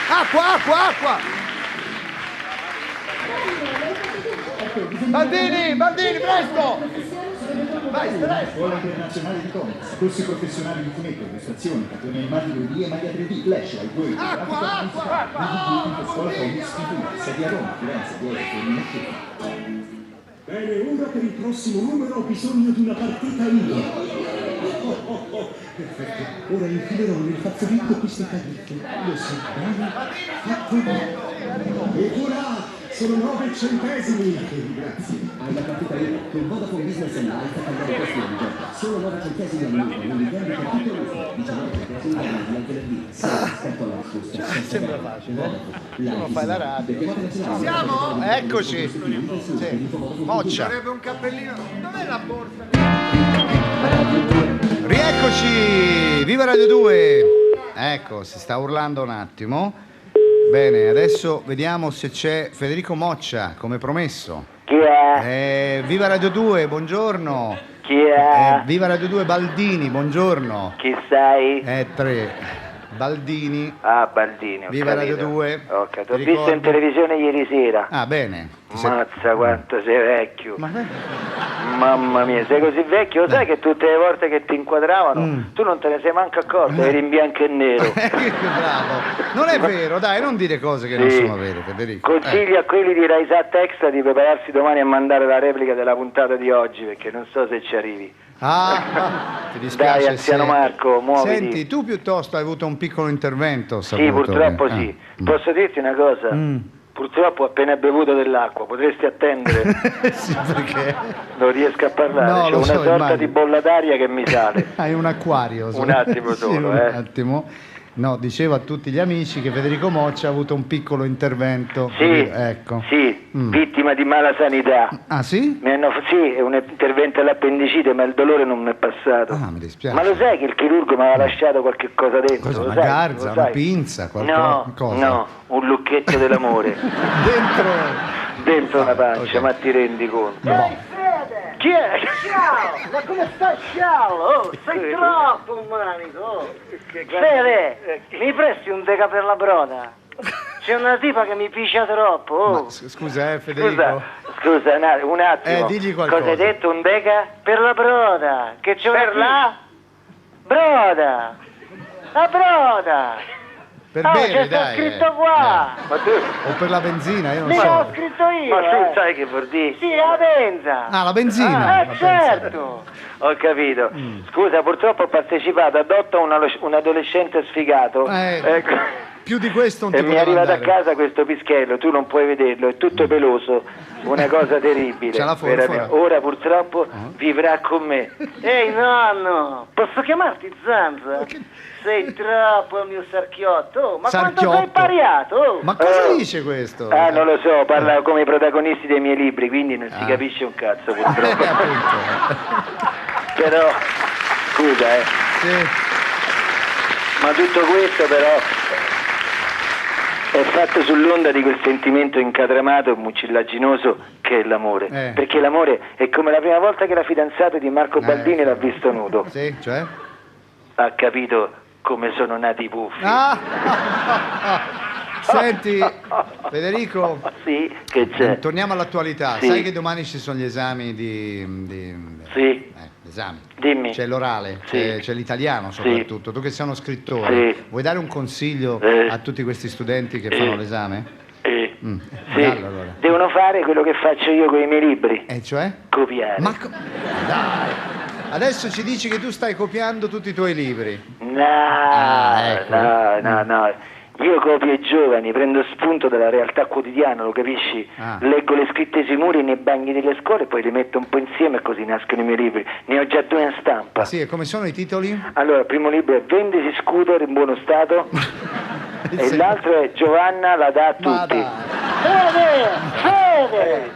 S4: Acqua. Baldini, presto! Vai, presto!
S9: Scuola internazionale di comics, corsi professionali di fumetto, illustrazione, cartoni animati 2D e maglia 3D, Flash, Lightweight,
S4: Acqua!
S9: Scuola Comics Futura, sedi a Roma, Firenze, Biella, Torino e Cefalù. Bene, ora per il prossimo numero ho bisogno di una partita IVA. Perfetto, ora infilerò nel fazzoletto queste tariffe. Lo so, bene, fatto bene. E voilà! Sono 9 centesimi! Grazie. Hai la partita IVA con Vodafone Business and Life a tagliare questi anni. Solo 9 centesimi al minuto, non li vendi per tutte le ore. 19 centesimi al venerdì. Rispetto alla risposta. Sembra facile,
S2: Non fai la radio. Siamo? Eccoci. Sì. Moccia.
S4: Sarebbe un cappellino. Dov'è la borsa?
S2: Rieccoci. Viva Radio 2. Ecco, si sta urlando un attimo. Bene, adesso vediamo se c'è Federico Moccia, come promesso.
S6: Chi è?
S2: Viva Radio 2, buongiorno.
S6: Chi è?
S2: Viva Radio 2 Baldini, buongiorno.
S6: Chi sei?
S2: 3. Baldini.
S6: Ah, Baldini, ho
S2: Viva
S6: capito.
S2: Radio 2.
S6: Ho capito. Ho
S2: Ti
S6: visto in
S2: ricordi?
S6: televisione ieri sera.
S2: Ah, bene.
S6: Mazza quanto sei vecchio.
S2: Ma
S6: Mamma mia, sei così vecchio, lo sai che tutte le volte che ti inquadravano tu non te ne sei manco accorto, eri in bianco e nero.
S2: Bravo. Non è vero, dai, non dire cose che non
S6: Sì.
S2: sono vere, Federico.
S6: Consiglio a quelli di Raisat Extra di prepararsi domani a mandare la replica della puntata di oggi, perché non so se ci arrivi.
S2: Ti dispiace.
S6: Dai, anziano Marco, muoviti.
S2: Senti, tu piuttosto hai avuto un piccolo intervento, ho
S6: Sì,
S2: saputo.
S6: purtroppo sì. Posso dirti una cosa? Purtroppo ho appena bevuto dell'acqua, potresti attendere?
S2: Sì, perché
S6: Non riesco a parlare,
S2: No,
S6: c'è
S2: lo
S6: una
S2: so,
S6: sorta
S2: immagino.
S6: di bolla d'aria che mi sale.
S2: hai un acquario.
S6: Un attimo
S2: Sì,
S6: solo,
S2: un attimo. No, dicevo a tutti gli amici che Federico Moccia ha avuto un piccolo intervento.
S6: Sì,
S2: Ecco.
S6: sì, vittima di mala sanità.
S2: Ah, sì?
S6: Sì, è un intervento all'appendicite, ma il dolore non mi è passato.
S2: Ah, mi dispiace.
S6: Ma lo sai che il chirurgo mi aveva lasciato qualche cosa dentro?
S2: Cosa,
S6: lo
S2: una
S6: sai?
S2: garza,
S6: Lo
S2: una
S6: sai?
S2: pinza,
S6: No,
S2: cosa?
S6: no, un lucchetto dell'amore. Dentro una pancia,
S2: ok.
S6: ma ti rendi conto? Chi è? Ciao! Ma come stai, Ciao? Oh, sei troppo un manico! Oh. Fede, mi presti un deca per la broda? C'è una tipa che mi piscia troppo! Oh.
S2: Ma, scusa, Federico.
S6: Scusa, un attimo.
S2: digli qualcosa.
S6: Cosa hai detto, un deca? Per la broda! Che c'è per la? Broda! La broda!
S2: Per
S6: c'è
S2: bere,
S6: sta
S2: dai.
S6: scritto qua! Ma tu...
S2: O per la benzina, io non
S6: Mica l'ho
S2: so.
S6: scritto io! Ma tu sai che vuol dire? Sì, la benza!
S2: Ah, la benzina. La
S6: certo! Ho capito. Scusa, purtroppo ho partecipato ad un adolescente sfigato. Ecco.
S2: Più di questo non ti
S6: E mi è
S2: poteva
S6: arrivato a
S2: andare.
S6: casa questo pischello, tu non puoi vederlo, è tutto peloso, una cosa terribile.
S2: C'ha la forfora.
S6: veramente. Ora purtroppo vivrà con me. Ehi nonno, posso chiamarti Zanza? Sei troppo il mio sarchiotto. Oh, ma quanto sei
S2: Sarchiotto.
S6: pariato? Oh.
S2: Ma cosa dice questo?
S6: Ah, non lo so, parla come i protagonisti dei miei libri, quindi non si capisce un cazzo purtroppo. Però, scusa, ma tutto questo però è fatto sull'onda di quel sentimento incatramato e mucillaginoso che è l'amore. Perché l'amore è come la prima volta che la fidanzata di Marco Baldini l'ha visto nudo.
S2: Sì, cioè?
S6: Ha capito come sono nati i puffi.
S2: Senti, Federico.
S6: Sì, che c'è?
S2: Torniamo all'attualità.
S6: Sì.
S2: Sai che domani ci sono gli esami
S6: Sì.
S2: esami.
S6: Dimmi.
S2: C'è l'orale,
S6: Sì.
S2: c'è l'italiano soprattutto. Tu che sei uno scrittore,
S6: Sì.
S2: vuoi dare un consiglio a tutti questi studenti che fanno l'esame?
S6: Sì.
S2: Dallo, allora.
S6: Devono fare quello che faccio io con i miei libri.
S2: E cioè?
S6: Copiare.
S2: Dai. Adesso ci dici che tu stai copiando tutti i tuoi libri.
S6: No, no. Io copio i giovani, prendo spunto dalla realtà quotidiana, lo capisci? Leggo le scritte sui muri nei bagni delle scuole e poi li metto un po' insieme e così nascono i miei libri. Ne ho già 2 in stampa.
S2: Sì, e come sono i titoli?
S6: Allora, il primo libro è Vendesi scooter in buono stato e l'altro è Giovanna la dà a tutti. Fede!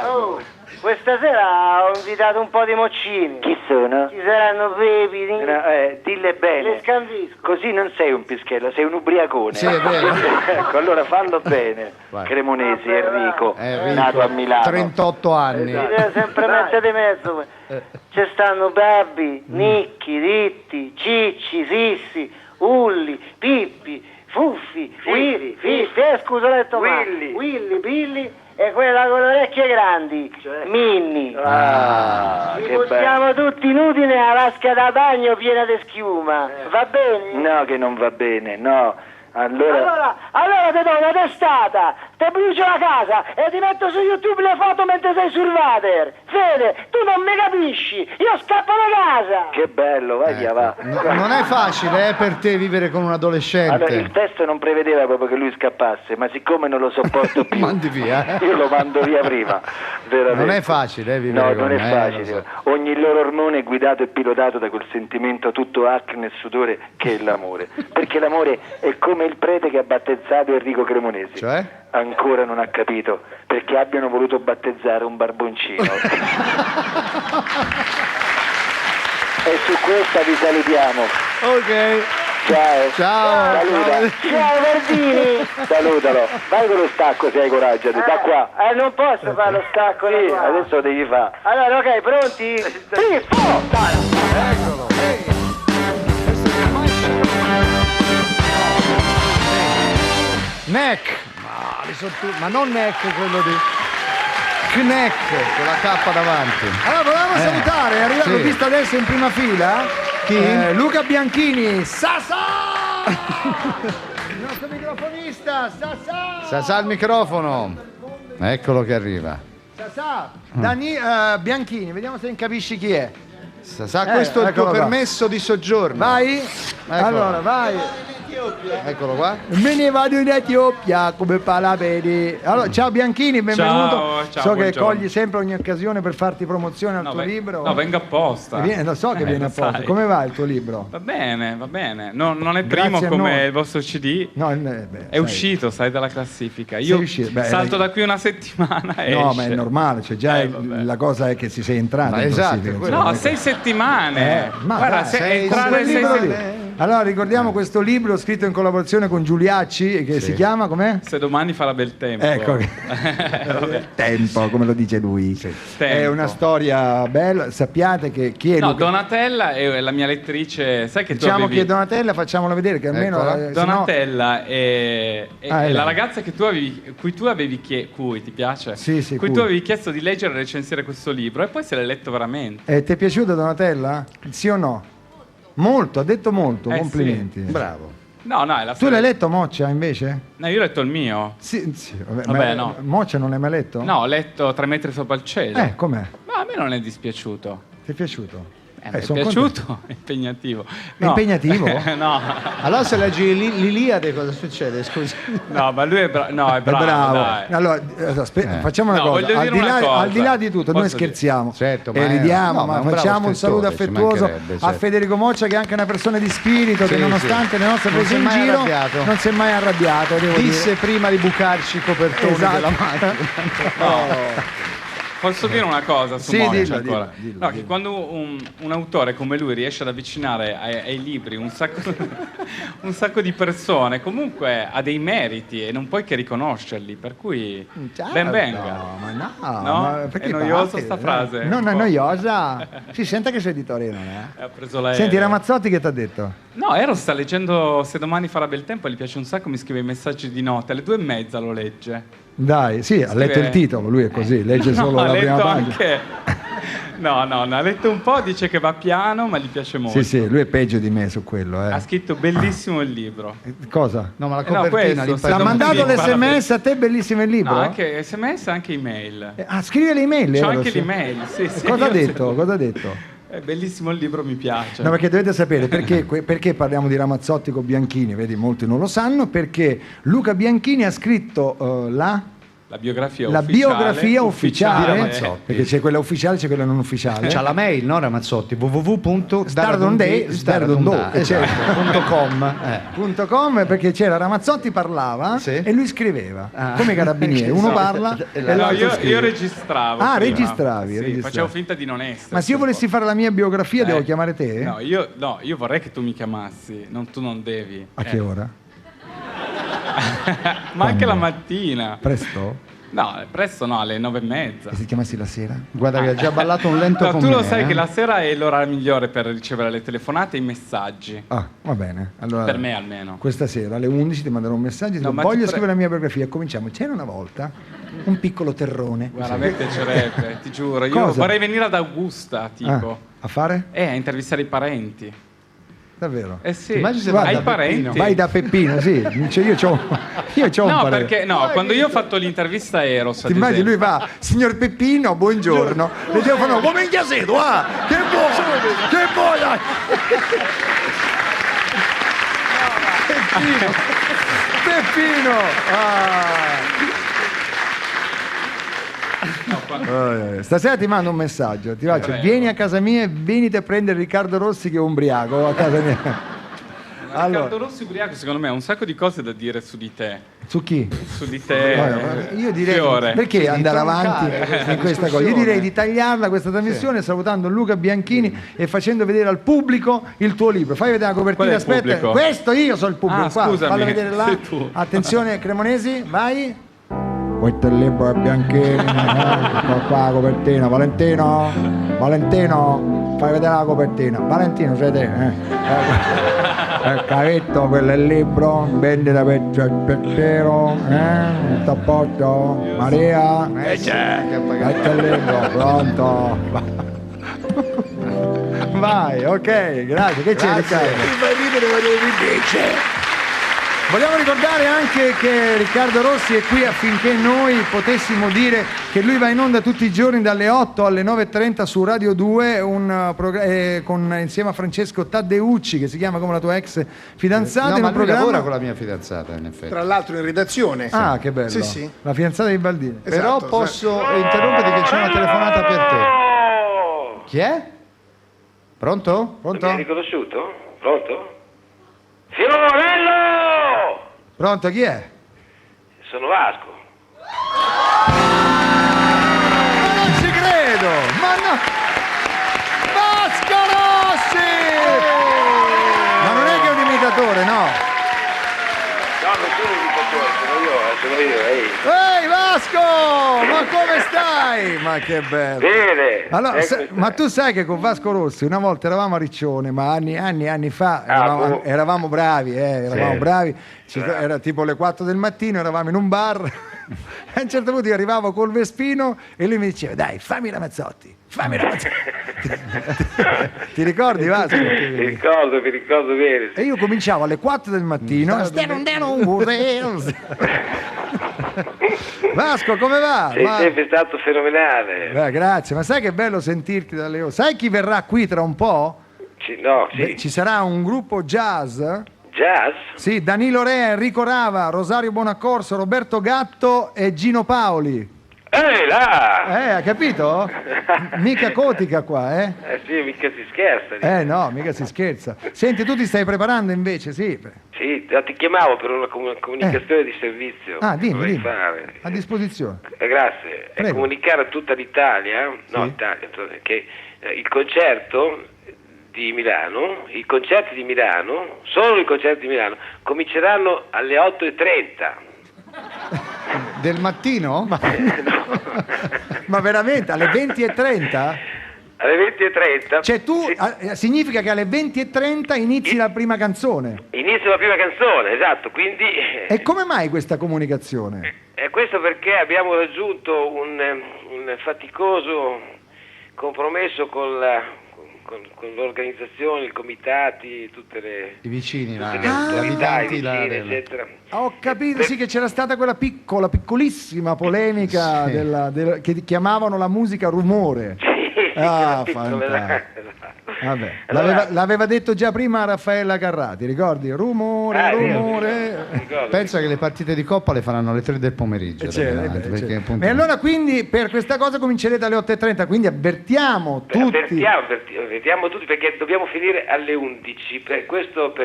S6: Oh, questa sera ho invitato un po' di moccini. Chi sono? Ci saranno Pepi, dille bene. Le scandisco. Così non sei un pischello, sei un ubriacone.
S2: Sì, è vero.
S6: Ecco, allora fallo bene.
S2: Vai.
S6: Cremonesi, Enrico, nato a Milano.
S2: 38 anni.
S6: Deve sempre mettere di mezzo. Ci stanno Babbi, Nicchi, Ritti, Cicci, Sissi, Ulli, Pippi, Fuffi, Willi, scusa, ho detto male. Willi, Billi e quella con le orecchie grandi, Minni. Ci buttiamo tutti nudi nella vasca da bagno piena di schiuma. Va bene? No, che non va bene, no. Allora ti do una testata, ti brucio la casa e ti metto su YouTube le foto mentre sei sul water. Fede, tu non mi capisci, io scappo da casa. Che bello, vai via, va.
S2: Non è facile per te vivere con un adolescente.
S6: Allora, il testo non prevedeva proprio che lui scappasse, ma siccome non lo sopporto più,
S2: Mandi via.
S6: io lo mando via prima. Veramente.
S2: Non è facile vivere
S6: No,
S2: con
S6: non è
S2: me,
S6: facile.
S2: lo so.
S6: Ogni loro ormone è guidato e pilotato da quel sentimento tutto acne e sudore che è l'amore. Perché l'amore è come il prete che ha battezzato Enrico Cremonesi.
S2: Cioè?
S6: Ancora non ha capito perché abbiano voluto battezzare un barboncino. E su questa vi salutiamo.
S2: Ok.
S6: Ciao.
S2: Ciao.
S6: Saluta. Ciao Verdini. Salutalo. Vai con lo stacco se hai coraggio. Da qua. Non posso fare lo stacco. Sì, adesso lo devi fare. Allora, ok, pronti? 3, 4, dai.
S4: Eccolo. Neck. Ma non neck quello di Kneck
S2: Con la K davanti.
S4: Allora volevamo salutare, è arrivato, l'ho visto adesso in prima fila. Chi? Luca Bianchini, Sasà! Il nostro microfonista, Sasà!
S2: Sasà al microfono. Eccolo che arriva.
S4: Sasà, Bianchini, vediamo se capisci chi è.
S2: Sasà, questo è il tuo
S4: eccolo qua.
S2: permesso di soggiorno.
S4: Vai? Allora, vai.
S2: Eccolo qua.
S4: Me ne vado in Etiopia come palaveri. Allora, ciao Bianchini, benvenuto.
S10: Ciao,
S4: so che
S10: buongiorno.
S4: cogli sempre ogni occasione per farti promozione al tuo libro.
S10: No, vengo apposta.
S4: Lo so che viene
S10: lo
S4: apposta.
S10: sai.
S4: Come va il tuo libro?
S10: Va bene, va bene. Non è
S4: Grazie
S10: primo
S4: a
S10: come
S4: noi.
S10: il vostro CD.
S4: No,
S10: È uscito, sai, dalla classifica. Io
S4: uscito? Beh,
S10: salto da qui una settimana e
S4: No,
S10: esce.
S4: ma è normale, cioè già
S10: vabbè.
S4: la cosa è che si sei entrato.
S2: Ma
S4: in
S2: esatto,
S4: classifica,
S2: quello-
S4: insomma.
S10: No, 6 settimane.
S4: Ma
S10: Guarda,
S4: dai,
S10: se
S2: sei-
S4: con
S10: entrare
S4: quel
S10: sei
S4: libro lì.
S10: settimane.
S4: Allora ricordiamo questo libro scritto in collaborazione con Giuliacci che si chiama com'è?
S10: Se domani farà bel tempo.
S4: Ecco che-
S10: Vabbè.
S4: Tempo, come lo dice lui. È
S10: Tempo.
S4: una storia bella, sappiate che chi è
S10: No,
S4: Luca-
S10: Donatella è la mia lettrice. Sai che tu
S4: diciamo
S10: avevi...
S4: che è Donatella, facciamola vedere che almeno
S2: Eccola.
S4: se no-
S10: Donatella è
S4: Ah, è
S10: la
S4: lei.
S10: ragazza che tu avevi, cui tu avevi chiesto, cui ti piace?
S4: Sì, sì,
S10: cui
S4: cui.
S10: tu avevi chiesto di leggere e recensire questo libro e poi se l'hai letto veramente.
S4: Ti è piaciuta Donatella? Sì o no? Molto, ha detto molto,
S10: Eh,
S4: complimenti.
S2: Bravo.
S10: No, è la
S4: Tu l'hai letto Moccia invece?
S10: No, io ho letto il mio.
S4: Sì, vabbè,
S10: Vabbè,
S4: ma
S10: no.
S4: Moccia non l'hai mai letto?
S10: No, ho letto 3 metri sopra il cielo.
S4: Com'è?
S10: Ma a me non è dispiaciuto.
S4: Ti è piaciuto?
S10: Mi è
S4: son
S10: piaciuto, è impegnativo.
S4: È impegnativo?
S10: no.
S2: Allora se leggi l'Iliade cosa succede? Scusi.
S10: No, ma lui è, no, è
S4: È
S10: bravo,
S4: bravo.
S10: dai.
S4: Allora, facciamo una
S10: No,
S4: cosa.
S10: voglio
S4: Al
S10: dire
S4: di,
S10: una
S4: là,
S10: cosa.
S4: al di là di tutto, noi
S10: Posso dire?
S4: scherziamo
S2: Certo,
S4: e
S2: ma è-
S4: ridiamo,
S2: no, ma
S4: ma
S2: è un bravo
S4: facciamo un saluto
S2: scrittore, ci
S4: affettuoso
S2: mancherebbe,
S4: a
S2: certo.
S4: Federico Moccia, che è anche una persona di spirito, che
S2: Sì,
S4: nonostante le nostre
S2: Non
S4: prese
S2: si è
S4: in
S2: mai
S4: giro
S2: arrabbiato.
S4: non si è mai arrabbiato. Devo
S2: Disse prima di bucarci i copertoni
S4: Esatto.
S2: della macchina.
S10: Posso dire una cosa su
S4: Sì,
S10: Moccia
S4: dillo,
S10: ancora?
S4: dillo,
S10: No,
S4: dillo.
S10: che quando un autore come lui riesce ad avvicinare ai libri un sacco di persone, comunque ha dei meriti e non puoi che riconoscerli, per cui ben venga.
S4: No, ma no,
S10: No?
S4: ma perché
S10: È noiosa
S4: parti?
S10: sta frase?
S4: Non
S10: Un
S4: è
S10: po'.
S4: noiosa. Si sente che sei di Torino, eh?
S10: Ha preso l'aereo.
S4: Senti, Ramazzotti che ti ha detto?
S10: No, Ero sta leggendo Se domani farà bel tempo e gli piace un sacco, mi scrive i messaggi di notte, alle 2:30 lo legge.
S4: Dai, sì, ha letto il titolo, lui è così, legge solo
S10: ha
S4: la prima
S10: letto
S4: pagina.
S10: anche... No, ha letto un po', dice che va piano, ma gli piace molto.
S4: Sì, sì, lui è peggio di me su quello.
S10: Ha scritto bellissimo il libro.
S4: Cosa?
S2: No, ma la
S10: No,
S2: copertina
S10: questo,
S4: Ti ha
S10: se
S4: mandato
S10: domani farà
S4: l'SMS a te, bellissimo il libro?
S10: No, anche SMS e anche email.
S4: Scrive le email.
S10: C'ho
S4: Eros.
S10: anche l'email, sì, sì.
S4: Cosa ha
S10: io
S4: detto?
S10: se-
S4: Cosa ha detto?
S10: È bellissimo il libro, mi piace.
S4: No, perché dovete sapere perché parliamo di Ramazzotti con Bianchini, vedi, molti non lo sanno, perché Luca Bianchini ha scritto
S10: La biografia
S4: la
S10: ufficiale.
S4: biografia ufficiale,
S2: di Ramazzotti.
S4: perché c'è quella ufficiale, c'è quella non ufficiale.
S2: C'ha la mail, no Ramazzotti?
S4: .com perché c'era Ramazzotti parlava
S2: Sì.
S4: e lui scriveva come i carabinieri, uno parla e
S10: No,
S4: l'altro scrive.
S10: io registravo.
S4: Ah,
S10: prima.
S4: registravi,
S10: Sì,
S4: registravi.
S10: facevo finta di non essere.
S4: Ma se io volessi fare la mia biografia devo chiamare te?
S10: No, io vorrei che tu mi chiamassi, tu non devi.
S4: A che ora?
S10: Ma anche la mattina.
S4: Presto?
S10: No, presto no, alle 9:30.
S4: E se chiamassi la sera?
S2: Guarda che ha già ballato un lento
S10: No,
S2: con
S10: tu
S2: me.
S10: lo sai che la sera è l'ora migliore per ricevere le telefonate e i messaggi.
S4: Ah, va bene. Allora,
S10: Per me almeno.
S4: Questa sera alle 11 ti manderò un messaggio e
S10: No,
S4: dico,
S10: ma
S4: voglio
S10: ti
S4: scrivere la mia biografia. Cominciamo. C'era una volta un piccolo terrone.
S10: Guarda, a me piacerebbe, ti giuro. Io
S4: Cosa?
S10: vorrei venire ad Augusta, tipo.
S4: A fare?
S10: A intervistare i parenti.
S4: Davvero?
S10: Eh sì,
S2: immagini se
S10: ai
S2: vai da
S10: parenti.
S2: Peppino?
S4: Vai da Peppino, sì. Cioè, io c'ho un
S10: No,
S4: parere.
S10: perché no, quando io ho fatto l'intervista a Eros,
S4: Ti
S10: ad
S4: immagini, lui
S10: esempio,
S4: va, signor Peppino, buongiorno. Le telefono, come in chiaseto, ah? Che vuoi? Che vuoi? dai? Peppino! Peppino! Stasera ti mando un messaggio, ti faccio,
S10: Prego.
S4: vieni a casa mia e venite a prendere Riccardo Rossi che è ubriaco a casa mia.
S10: Riccardo Rossi ubriaco secondo me ha un sacco di cose da dire su di te.
S4: Su chi?
S10: Su di te.
S4: Io direi
S10: Fiore.
S4: perché andare avanti in questa cosa? Io direi di tagliarla questa trasmissione salutando Luca Bianchini e facendo vedere al pubblico il tuo libro. Fai vedere la copertina,
S10: Qual è il
S4: aspetta.
S10: pubblico?
S4: Questo io sono il pubblico.
S10: Ah,
S4: qua.
S10: scusami,
S4: Fallo vedere là.
S10: sei tu.
S4: Attenzione Cremonesi, vai. Questo è il libro di Bianchini. Ecco qua la copertina. Valentino, fai vedere la copertina. Valentino, sei te. Cavetto, quello è il libro, vendita per Tero, tutto a posto, Maria, c'è il libro, pronto. Vai, ok, grazie, che c'è Riccardo? Vogliamo ricordare anche che Riccardo Rossi è qui affinché noi potessimo dire che lui va in onda tutti i giorni dalle 8 alle 9:30 su Radio 2 insieme a Francesco Taddeucci, che si chiama come la tua ex fidanzata.
S2: No,
S4: in
S2: ma
S4: un
S2: lui
S4: programma...
S2: lavora con la mia fidanzata, in effetti.
S1: Tra l'altro in redazione.
S4: Ah, che bello.
S1: Sì, sì.
S4: La fidanzata di Baldini.
S2: Però
S1: Esatto,
S2: posso interromperti che c'è una telefonata per te. Chi è? Pronto?
S6: Mi hai riconosciuto? Pronto? Fiorello!
S4: Pronto, chi è?
S6: Sono Vasco.
S4: Ma non ci credo! Ma no! Vasco Rossi! Ma non è che è un imitatore, no?
S6: No, non sono un imitatore, sono io, ehi.
S4: Ehi Vasco! Ma come stai? Ma che bello!
S6: Bene!
S4: Allora,
S6: eccomi.
S4: ma tu sai che con Vasco Rossi una volta eravamo a Riccione, ma anni fa eravamo bravi, bravi. Era tipo le 4 del mattino, eravamo in un bar. A un certo punto io arrivavo col Vespino e lui mi diceva: dai, fammi la Mazzotti. Ti ricordi Vasco?
S6: Mi ricordo bene.
S4: E io cominciavo alle 4 del mattino. Vasco, come va?
S6: Sei sempre stato fenomenale.
S4: Beh, grazie, ma sai che bello sentirti dalle ore. Sai chi verrà qui tra un po'?
S6: Sì.
S4: Ci sarà un gruppo jazz.
S6: Jazz?
S4: Sì, Danilo Rea, Enrico Rava, Rosario Bonaccorso, Roberto Gatto e Gino Paoli.
S6: Là!
S4: Ha capito? Mica cotica qua, eh?
S6: Sì, mica si scherza.
S4: No, mica si scherza. Senti, tu ti stai preparando invece, sì?
S6: Sì, ti chiamavo per una comunicazione di servizio.
S4: Ah, dimmi.
S6: Fare.
S4: A disposizione.
S6: Grazie.
S4: Prego.
S6: Comunicare a tutta l'Italia, che il concerto di Milano, solo i concerti di Milano, cominceranno alle 8:30.
S2: Del mattino?
S4: Ma veramente, alle 20:30?
S6: Alle 20:30.
S4: Cioè tu,
S6: sì.
S4: significa che alle 20:30 inizi la prima canzone?
S6: Inizio la prima canzone, esatto, quindi...
S4: E come mai questa comunicazione?
S6: Questo perché abbiamo raggiunto un faticoso compromesso con l'organizzazione, i comitati, tutte le...
S2: I vicini,
S6: tutte
S2: là,
S6: le autorità, i vicini, eccetera.
S4: Ho capito, sì, che c'era stata quella piccolissima polemica
S2: Sì.
S4: che chiamavano la musica rumore. Fantastico. Vabbè. L'aveva detto già prima Raffaella Carrà, ti ricordi? Rumore.
S6: Ricordo.
S2: Pensa che le partite di Coppa le faranno alle 3 del pomeriggio. Perché appunto...
S4: E allora quindi per questa cosa comincerete alle 8:30, quindi avvertiamo tutti.
S6: Avvertiamo tutti perché dobbiamo finire alle 11, per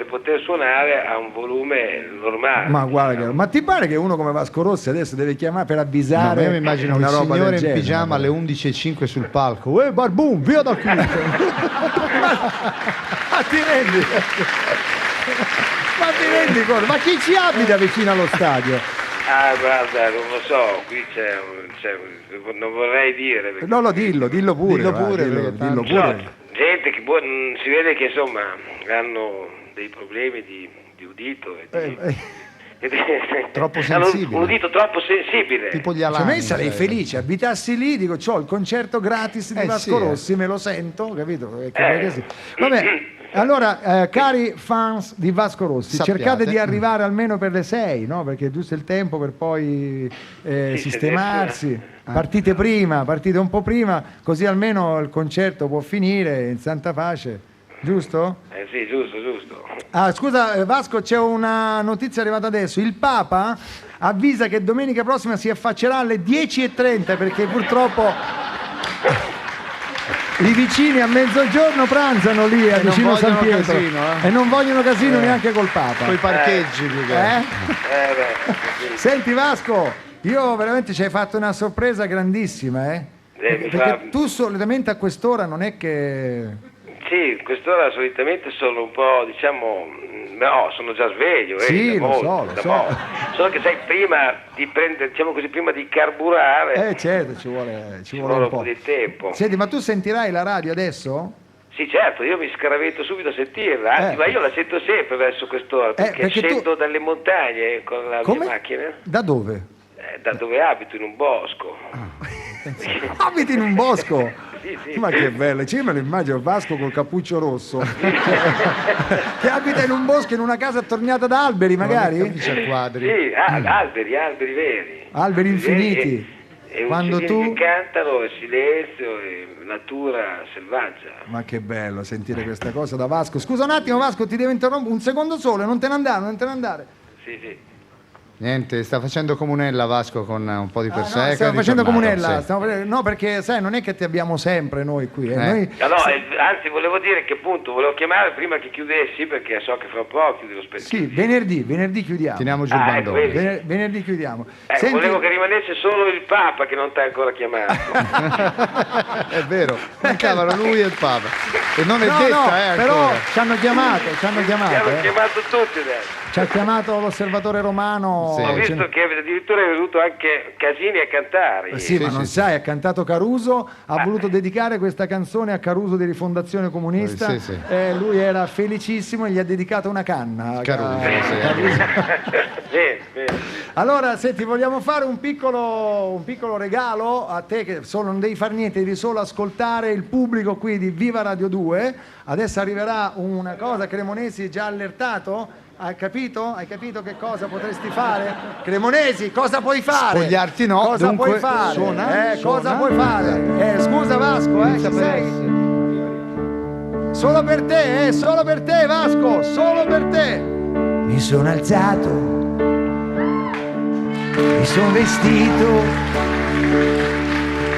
S6: poter suonare a un volume normale.
S4: Ma guarda, ma ti pare che uno come Vasco Rossi adesso deve chiamare per avvisare?
S2: No, io mi immagino
S4: una
S2: il
S4: roba
S2: signore
S4: del
S2: in
S4: genere,
S2: pigiama alle 11:05 sul palco. Barbun, via da qui!
S4: Ma ti rendi? Ma chi ci abita vicino allo stadio?
S6: Guarda, non lo so, qui c'è non vorrei dire. Perché...
S4: No, dillo pure. Dillo pure.
S6: Gente che si vede che insomma hanno dei problemi di udito.
S2: Troppo sensibile.
S6: Un udito troppo sensibile.
S2: Tipo gli alani.
S4: Me sarei felice, abitassi lì, dico, c'ho il concerto gratis di Vasco Rossi, me lo sento, capito? Vabbè, allora, cari fans di Vasco Rossi, cercate di arrivare almeno per le 6, no? Perché è giusto il tempo per poi sistemarsi. Partite un po' prima, così almeno il concerto può finire in santa pace. Giusto?
S6: Sì, giusto.
S4: Scusa Vasco, c'è una notizia arrivata adesso. Il Papa avvisa che domenica prossima si affaccerà alle 10:30 perché purtroppo i vicini a mezzogiorno pranzano lì a vicino San
S2: vogliono
S4: Pietro
S2: casino,
S4: e non vogliono casino neanche col Papa.
S2: Coi parcheggi più che
S4: Senti Vasco, io veramente ci hai fatto una sorpresa grandissima, perché tu solitamente a quest'ora non è che...
S11: Sì, quest'ora solitamente sono un po', diciamo, no, sono già sveglio,
S4: Sì,
S11: da
S4: lo so,
S11: molto,
S4: lo
S11: da
S4: so.
S11: molto. Solo che sai, prima di prendere, diciamo così, prima di carburare,
S4: certo, ci vuole
S11: un po' di tempo.
S4: Senti, ma tu sentirai la radio adesso?
S11: Sì, certo, io mi scaravetto subito a sentirla, anzi, ma io la sento sempre verso quest'ora, perché scendo dalle montagne con la mia macchina.
S4: Da dove?
S11: Da dove abito, in un bosco.
S4: Abiti in un bosco?
S11: Sì.
S4: Ma che bello, io me lo immagino Vasco col cappuccio rosso che abita in un bosco, in una casa attorniata da alberi magari?
S11: Sì, alberi veri.
S4: Alberi infiniti.
S11: E
S4: quando tu
S11: che cantano, e silenzio, e natura selvaggia.
S4: Ma che bello sentire questa cosa da Vasco. Scusa un attimo Vasco, ti devo interrompere un secondo solo, non te ne andare.
S11: Sì.
S2: Niente, sta facendo comunella Vasco con un po' di persone.
S4: No, stiamo facendo comunella,
S2: sì.
S4: no, perché sai, non è che ti abbiamo sempre noi qui.
S11: Noi... anzi, volevo dire che appunto volevo chiamare prima che chiudessi, perché so che fra un po' chiudi lo spettacolo.
S4: Sì, venerdì chiudiamo.
S2: Teniamo giù il bandone.
S4: Venerdì chiudiamo.
S11: Senti... Volevo che rimanesse solo il Papa che non ti ha ancora chiamato.
S2: È vero, mancavano lui e il Papa. E non è
S4: però ci hanno chiamato.
S11: Ci hanno chiamato tutti adesso.
S4: Ci ha chiamato l'osservatore romano.
S11: Sì. Ho visto che addirittura è venuto anche Casini a cantare.
S4: Sì, ma non sai, ha cantato Caruso, ha voluto dedicare questa canzone a Caruso di Rifondazione Comunista. Lui era felicissimo e gli ha dedicato una canna.
S2: Caruso.
S4: Allora, senti, vogliamo fare un piccolo regalo a te, che non devi fare niente, devi solo ascoltare il pubblico qui di Viva Radio 2. Adesso arriverà una cosa, Cremonesi già allertato. Hai capito? Hai capito che cosa potresti fare? Cremonesi, cosa puoi fare?
S2: Spogliarti no,
S4: cosa
S2: dunque
S4: puoi fare?
S2: suona.
S4: Cosa puoi fare? Scusa Vasco, ci sei? Solo per te Vasco, solo per te.
S8: Mi sono alzato, mi sono vestito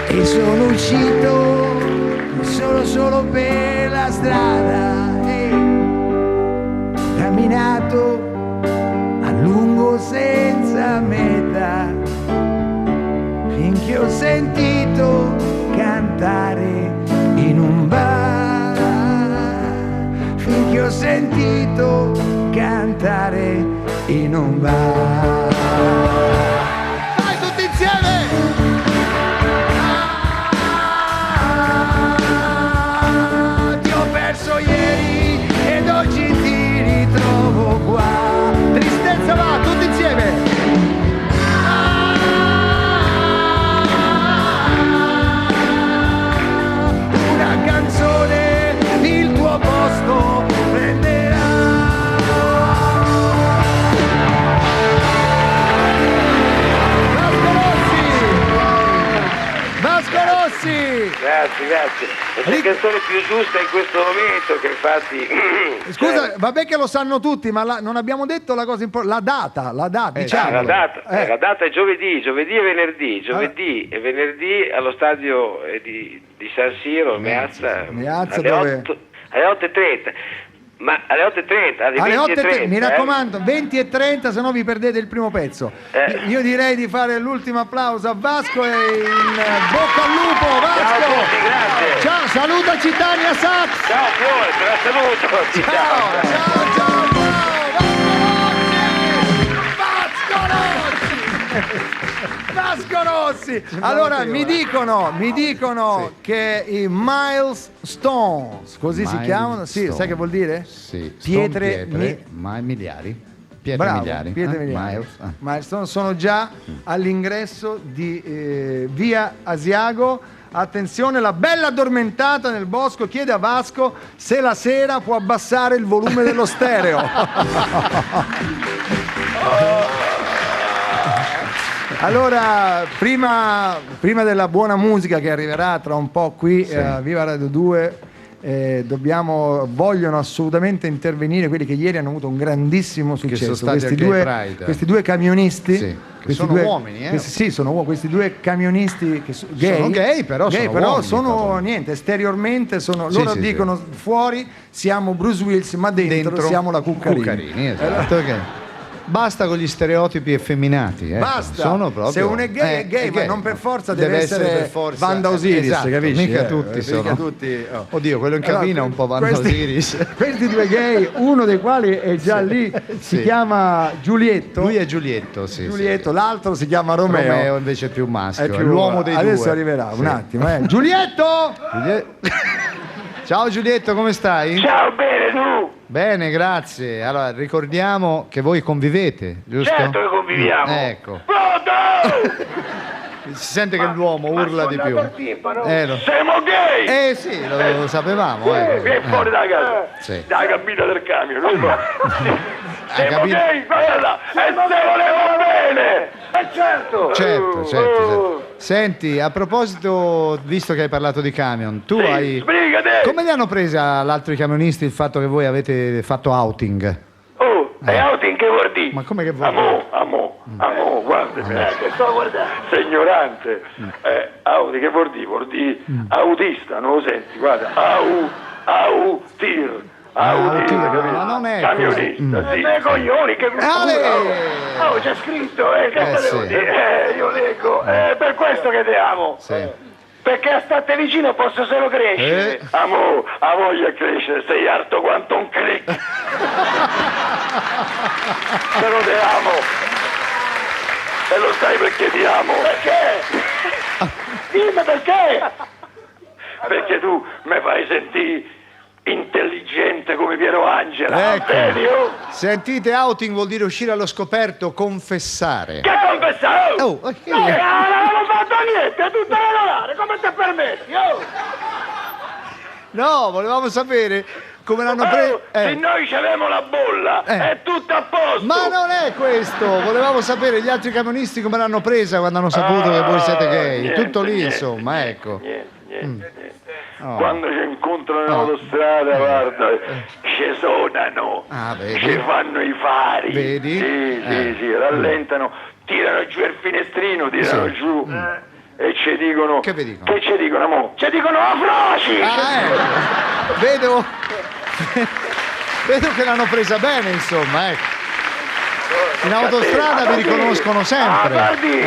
S8: e sono uscito solo per la strada. Camminato a lungo senza meta, finché ho sentito cantare in un bar, finché ho sentito cantare in un bar.
S4: Vai tutti insieme!
S8: Ti ho perso ieri ed oggi ti ritrovo qua.
S4: Tristezza va, tutti insieme!
S8: Una canzone il tuo posto prenderà.
S4: Vasco Rossi!
S11: Grazie. È la canzone più giusta in questo momento, che infatti...
S4: Scusa, vabbè che lo sanno tutti, ma non abbiamo detto la cosa importante, la data, diciamo.
S11: La data è giovedì e venerdì. Giovedì e venerdì allo stadio di San Siro, Meazza alle 8:30. Ma alle 8:30, alle 20:30,
S4: mi raccomando, 20:30, se no vi perdete il primo pezzo. Io direi di fare l'ultimo applauso a Vasco e in bocca al lupo, Vasco!
S11: Ciao a tutti, grazie!
S4: Ciao, salutaci Tania Sax!
S11: Ciao Fiore, te la saluto!
S4: Ciao! Vasco Rossi! Allora, mi dicono che i Milestones, così si chiamano? Sì, sai che vuol dire?
S2: Sì,
S4: pietre
S2: miliari.
S4: Bravo,
S2: miliari.
S4: pietre miliari. Milestone sono già all'ingresso di via Asiago. Attenzione, la bella addormentata nel bosco chiede a Vasco se la sera può abbassare il volume dello stereo. Allora, prima della buona musica che arriverà tra un po' qui a Viva Radio 2, vogliono assolutamente intervenire quelli che ieri hanno avuto un grandissimo successo.
S2: sono stati
S4: Questi due camionisti.
S2: Sì, che sono uomini,
S4: questi due camionisti che gay,
S2: sono gay, però sono uomini,
S4: niente, esteriormente loro dicono fuori siamo Bruce Willis, ma dentro siamo la Cuccarini.
S2: Esatto. Basta con gli stereotipi effeminati.
S4: Basta.
S2: Sono proprio...
S4: Se uno è gay, ma non per forza deve essere Wanda Osiris,
S2: esatto,
S4: capisci?
S2: Mica tutti sono. Oddio, quello in cabina è un po' Wanda Osiris.
S4: Questi due gay, uno dei quali è già lì, si chiama Giulietto.
S2: Lui è Giulietto, sì.
S4: Giulietto, l'altro si chiama Romeo.
S2: Romeo invece è più maschio, è
S4: l'uomo dei due. Adesso arriverà, un attimo. Giulietto!
S2: Ciao Giulietto, come stai?
S6: Ciao, bene, tu?
S2: Bene, grazie. Allora, ricordiamo che voi convivete, giusto?
S6: Certo che conviviamo.
S2: Ecco.
S6: Pronto!
S2: Si sente che l'uomo urla di più.
S6: Siamo gay!
S2: Sì, lo sapevamo.
S6: Vieni fuori da casa.
S2: Sì.
S6: Dalla cabina del camion. Siamo gay, guarda! E se volevo bene! Certo!
S2: Certo. Senti, a proposito, visto che hai parlato di camion, tu hai...
S6: Sbrigate!
S2: Come li hanno presa l'altro i camionisti il fatto che voi avete fatto outing?
S6: E outing che vuol dire?
S2: Ma come che vuol dire?
S6: Amo, guarda, sto guardando. Sei ignorante. Audi che vuol dire? Vuol dire autista, non lo senti? Guarda, autir.
S2: Ma non è
S6: camionista, sì. Coglioni, che c'è scritto, io leggo. Per questo che te amo.
S2: Sì.
S6: Perché a state vicino posso solo crescere. Amo, a voglia crescere, sei alto quanto un crick. Però te amo. E lo sai perché ti amo. Perché? Dimmi perché. Perché tu mi fai sentire intelligente come Piero Angela.
S2: Ecco.
S6: Vedi,
S2: Sentite, outing vuol dire uscire allo scoperto, confessare.
S6: Che confessare?
S2: Non
S6: ho fatto niente, è tutto regolare, come ti permetti?
S2: No, volevamo sapere come l'hanno preso.
S6: Se noi avevamo la bolla, è tutto a posto.
S2: Ma non è questo, volevamo sapere gli altri camionisti come l'hanno presa quando hanno saputo che voi siete gay. Tutto lì, insomma, ecco.
S6: Niente. Quando ci incontrano in autostrada, guarda, ci sonano, ci fanno i fari.
S2: Vedi?
S6: Sì, rallentano, tirano giù il finestrino, tirano giù. E ci dicono.
S2: Che vi dicono?
S6: Che ci dicono, mo? Ci dicono afroci!
S2: Vedo che l'hanno presa bene, insomma, ecco. In autostrada vi riconoscono sempre.
S6: Guardi,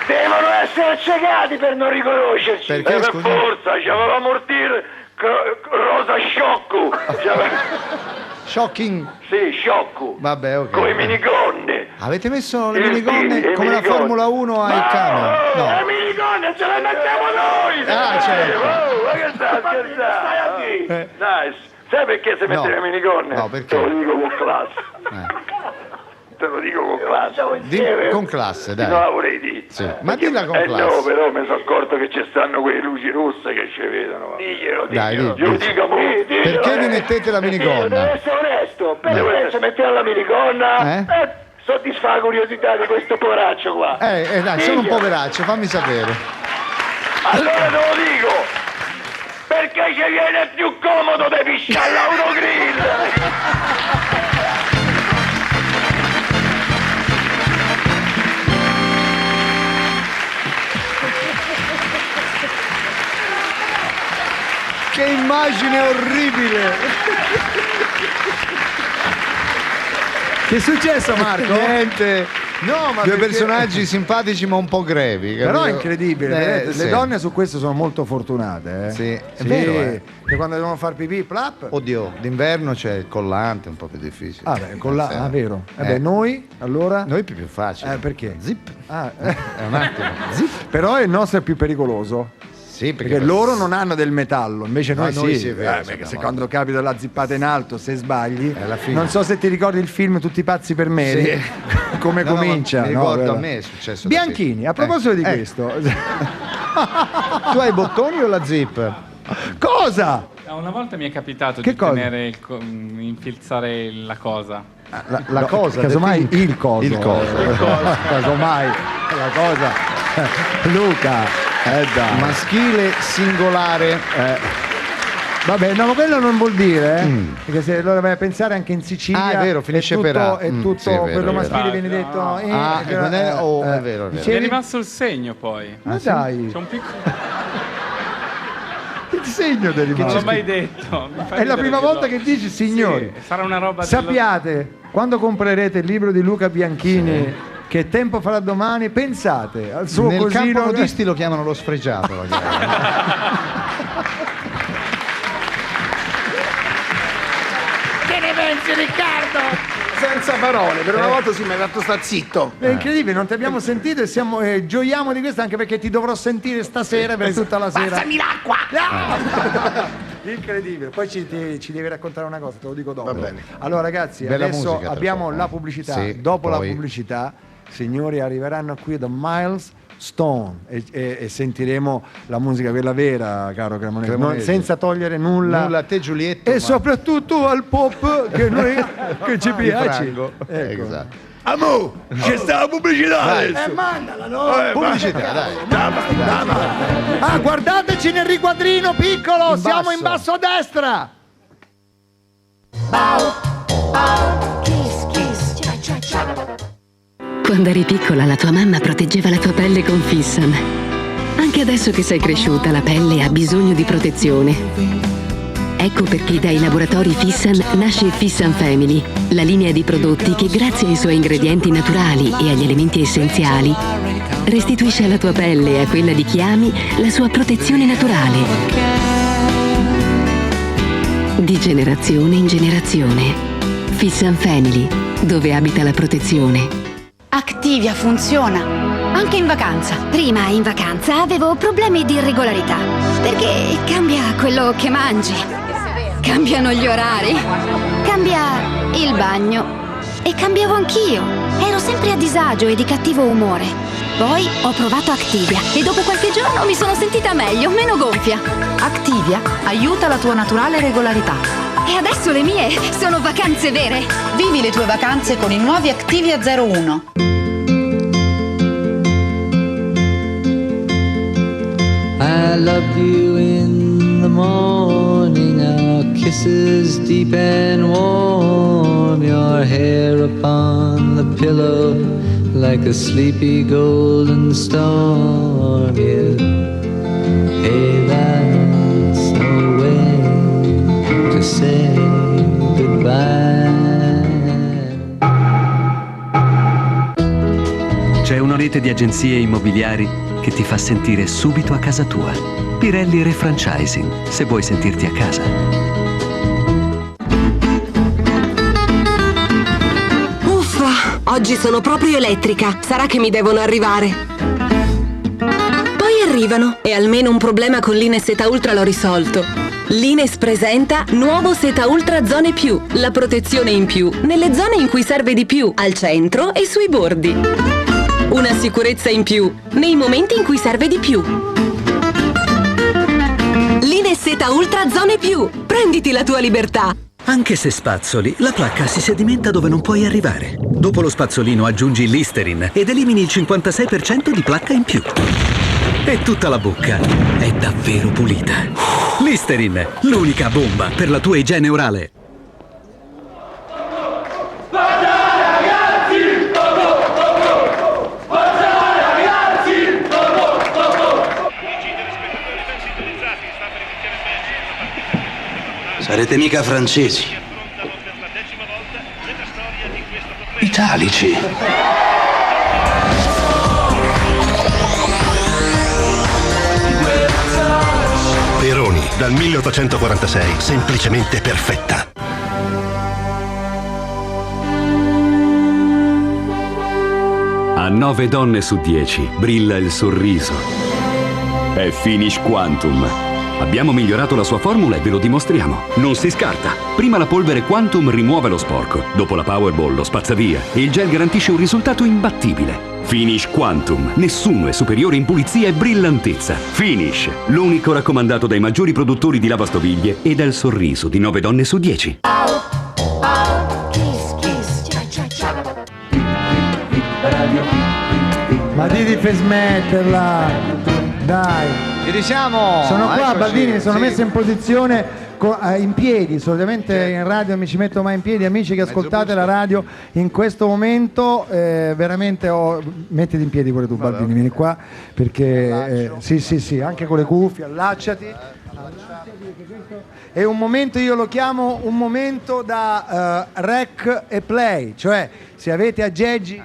S6: devono essere accecati per non riconoscerci.
S2: Perché,
S6: per forza, c'aveva mortire rosa sciocco.
S2: Shocking.
S6: Sì, sciocco.
S2: Vabbè, ok.
S6: Con i minigonne.
S2: Avete messo le minigonne come la Formula 1 ai camion?
S6: No, le minigonne ce le mettiamo noi!
S2: Certo.
S6: Ma che stai scherzando? Dai, sai perché si mette le minigonne?
S2: No, perché?
S6: Te lo dico con classe. Te lo dico con classe.
S2: Con classe, dai.
S6: No, vorrei dire.
S2: Sì. Ma dilla con classe.
S6: No, però mi sono accorto che ci stanno quelle luci rosse che ci vedono. Diglielo. Io dico,
S2: perché vi mettete la minigonna?
S6: Deve essere onesto. Perché se mettete la minigonna? Soddisfa la curiosità di questo poveraccio qua.
S2: Dai, sono un poveraccio, fammi sapere.
S6: Allora te lo dico. Perché ci viene più comodo di pisciare l'autogrill.
S2: Che immagine orribile!
S4: Che è successo, Marco?
S2: Niente.
S4: No, ma
S2: due personaggi simpatici ma un po' grevi.
S4: Però è incredibile, le
S2: sì.
S4: donne su questo sono molto fortunate.
S2: Sì, è vero.
S4: Che quando devono far pipì, plap.
S2: Oddio, d'inverno c'è il collante, un po' più difficile.
S4: Vero. Noi, allora?
S2: Noi più facile.
S4: Perché?
S2: Zip.
S4: È
S2: un attimo.
S4: Zip. Però il nostro è più pericoloso.
S2: Sì,
S4: perché loro non hanno del metallo, invece noi sì.
S2: Vero,
S4: perché se quando capita la zippata in alto, se sbagli,
S2: fine.
S4: Non so se ti ricordi il film Tutti pazzi per Mary,
S2: sì.
S4: Come comincia.
S2: Mi ricordo, a me è successo.
S4: Bianchini, a proposito di questo,
S2: tu hai i bottoni o la zip?
S4: Cosa?
S10: Una volta mi è capitato di tenere infilzare la cosa.
S2: La cosa?
S4: Casomai il coso.
S2: Il coso.
S4: Casomai la cosa. Luca. Dai.
S2: Maschile singolare.
S4: Vabbè, no, ma quello non vuol dire, perché se lo vai a pensare anche in Sicilia
S2: è vero, finisce per A.
S4: è tutto
S2: Sì, è vero,
S4: quello
S2: è
S4: maschile
S2: vero.
S4: viene detto
S2: è vero, è vero.
S10: Mi è rimasto il segno poi.
S4: Ma dai,
S10: C'è un piccolo.
S4: il segno del
S10: Non l'ho mai detto. Mi fa
S4: è la
S10: ridere
S4: prima
S10: dirlo.
S4: volta che dici signori.
S10: Sì, sarà una roba
S4: Sappiate, quando comprerete il libro di Luca Bianchini, Che tempo farà domani, pensate al suo
S2: Nel
S4: cosino.
S2: campo nudisti lo chiamano lo sfregiato.
S1: Che ne pensi, Riccardo? Senza parole, per una volta si mi hai fatto sta zitto.
S4: È incredibile, non ti abbiamo sentito e gioiamo di questo, anche perché ti dovrò sentire stasera per tutta la sera.
S1: Passami l'acqua!
S4: Incredibile, poi ci devi raccontare una cosa, te lo dico dopo.
S1: Va bene.
S4: Allora ragazzi,
S2: Bella
S4: adesso
S2: musica,
S4: abbiamo
S2: tra
S4: la
S2: poco.
S4: pubblicità.
S2: Sì,
S4: Dopo la
S2: poi-
S4: pubblicità, signori, arriveranno qui da Miles Stone e sentiremo la musica quella vera, caro Cremonese,
S2: Cremonese.
S4: senza togliere nulla.
S2: Nulla a te Giulietto.
S4: E
S2: ma-
S4: soprattutto al pop che noi che ci
S2: di
S4: piace.
S2: Franco.
S4: Ecco.
S2: Esatto.
S1: Amo, c'è sta la pubblicità
S2: Vai.
S1: adesso.
S4: Mandala, no?
S2: Pubblicità, dai.
S4: Ah, guardateci nel riquadrino piccolo, siamo in basso a destra.
S12: Quando eri piccola la tua mamma proteggeva la tua pelle con Fissan. Anche adesso che sei cresciuta la pelle ha bisogno di protezione. Ecco perché dai laboratori Fissan nasce Fissan Family, la linea di prodotti che grazie ai suoi ingredienti naturali e agli elementi essenziali restituisce alla tua pelle e a quella di chi ami la sua protezione naturale. Di generazione in generazione. Fissan Family, dove abita la protezione.
S13: Activia funziona anche in vacanza.
S14: Prima in vacanza avevo problemi di irregolarità perché cambia quello che mangi, cambiano gli orari, cambia il bagno e cambiavo anch'io. Ero sempre a disagio e di cattivo umore. Poi ho provato Activia e dopo qualche giorno mi sono sentita meglio, meno gonfia.
S13: Activia aiuta la tua naturale regolarità.
S14: E adesso le mie sono vacanze vere.
S13: Vivi le tue vacanze con i nuovi Activia 01.
S15: I loved you in the morning, our kisses deep and warm, your hair upon the pillow like a sleepy golden storm. Yeah. Hey, that's no way to say goodbye.
S16: C'è una rete di agenzie immobiliari che ti fa sentire subito a casa tua. Pirelli Refranchising, se vuoi sentirti a casa.
S17: Uffa, oggi sono proprio elettrica. Sarà che mi devono arrivare. Poi arrivano e almeno un problema con l'Ines Seta Ultra l'ho risolto. L'Ines presenta nuovo Seta Ultra Zone Più, la protezione in più nelle zone in cui serve di più, al centro e sui bordi. Una sicurezza in più nei momenti in cui serve di più. L'Ines Seta Ultra Zone Più. Prenditi la tua libertà.
S16: Anche se spazzoli, la placca si sedimenta dove non puoi arrivare. Dopo lo spazzolino aggiungi Listerin ed elimini il 56% di placca in più. E tutta la bocca è davvero pulita. Listerin, l'unica bomba per la tua igiene orale.
S18: Sarete mica francesi. Italici.
S19: Peroni, dal 1846, semplicemente perfetta.
S20: A 9 donne su 10 brilla il sorriso. È Finish Quantum. Abbiamo migliorato la sua formula e ve lo dimostriamo. Non si scarta. Prima la polvere Quantum rimuove lo sporco, dopo la Powerball lo spazza via e il gel garantisce un risultato imbattibile. Finish Quantum. Nessuno è superiore in pulizia e brillantezza. Finish, l'unico raccomandato dai maggiori produttori di lavastoviglie e dal sorriso di 9 donne su 10.
S4: Ma Didi fai smetterla, dai.
S2: Ci diciamo.
S4: Sono qua,
S2: Eccoci,
S4: Baldini, mi sono
S2: sì.
S4: messo in posizione in piedi, solitamente in radio mi ci metto mai in piedi, amici che ascoltate la radio in questo momento, veramente mettiti in piedi pure tu, Baldini, vieni qua, perché sì, anche con le cuffie, allacciati. È un momento, io lo chiamo un momento da rec e play, cioè se avete aggeggi,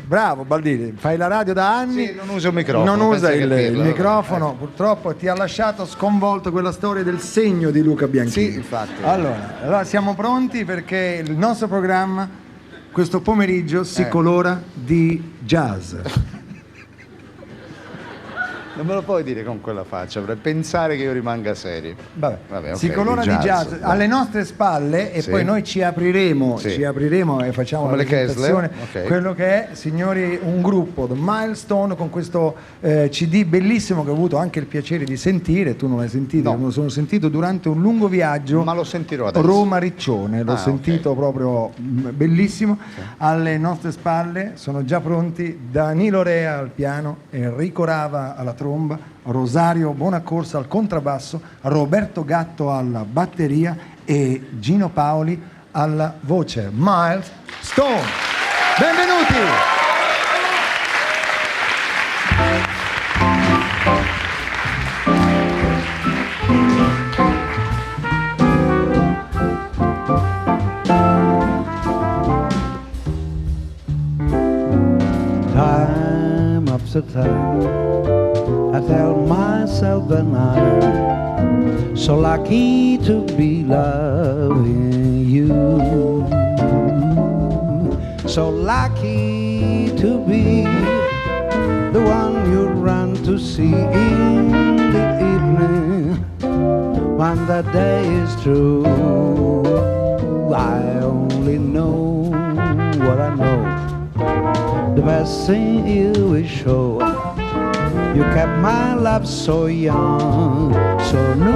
S4: bravo Baldini, fai la radio da anni,
S2: sì, non usa il microfono,
S4: non usa il microfono, purtroppo ti ha lasciato sconvolto quella storia del segno di Luca Bianchini.
S2: Sì, infatti.
S4: Allora siamo pronti perché il nostro programma questo pomeriggio si colora di jazz.
S2: Non me lo puoi dire con quella faccia, per pensare che io rimanga serio.
S4: Vabbè,
S2: okay,
S4: si colora di jazz alle nostre spalle e poi noi ci apriremo e facciamo
S2: come
S4: la presentazione.
S2: Okay.
S4: Quello che è, signori, un gruppo, The Milestone, con questo CD bellissimo che ho avuto anche il piacere di sentire. Tu non l'hai sentito? No. Me lo sono sentito durante un lungo viaggio.
S2: Ma lo sentirò adesso.
S4: Roma-Riccione, l'ho sentito proprio bellissimo. Sì. Alle nostre spalle sono già pronti Danilo Rea al piano, Enrico Rava alla tromba, Rosario Bonaccorsa al contrabbasso, Roberto Gatto alla batteria e Gino Paoli alla voce. Milestone, benvenuti!
S15: Time after time I tell myself that I'm so lucky to be loving you, so lucky to be the one you run to see in the evening when the day is through. I only know what I know. The best thing you will show. You kept my love so young, so new.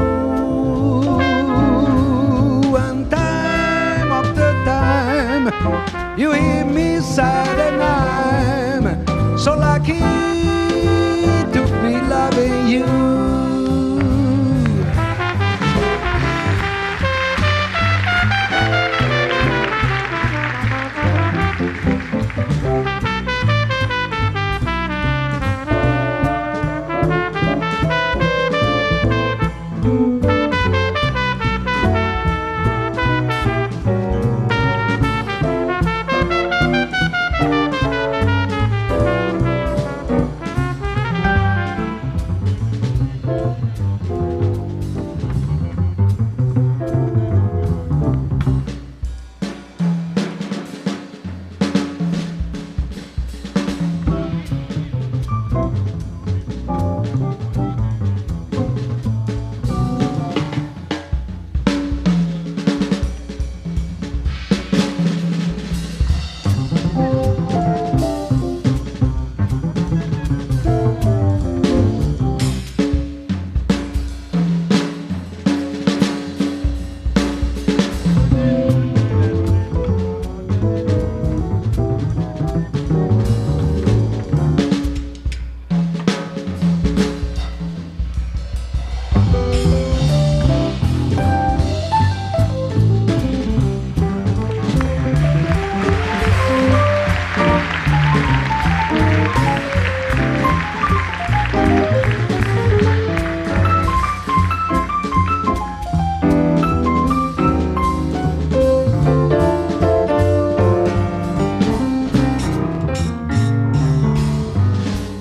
S15: And time after time, you hear me say and I'm so lucky to be loving you.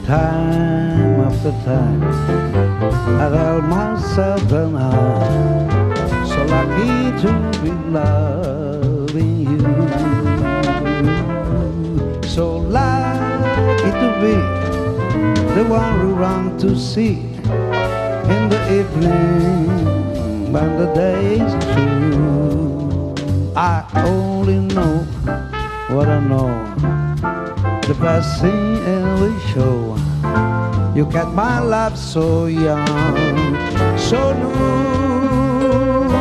S15: Time after time I tell myself that I'm so lucky to be loving you, so lucky to be the one we run to see in the evening when the day is through. I only know what I know. The best thing we show. You kept my love so young, so new.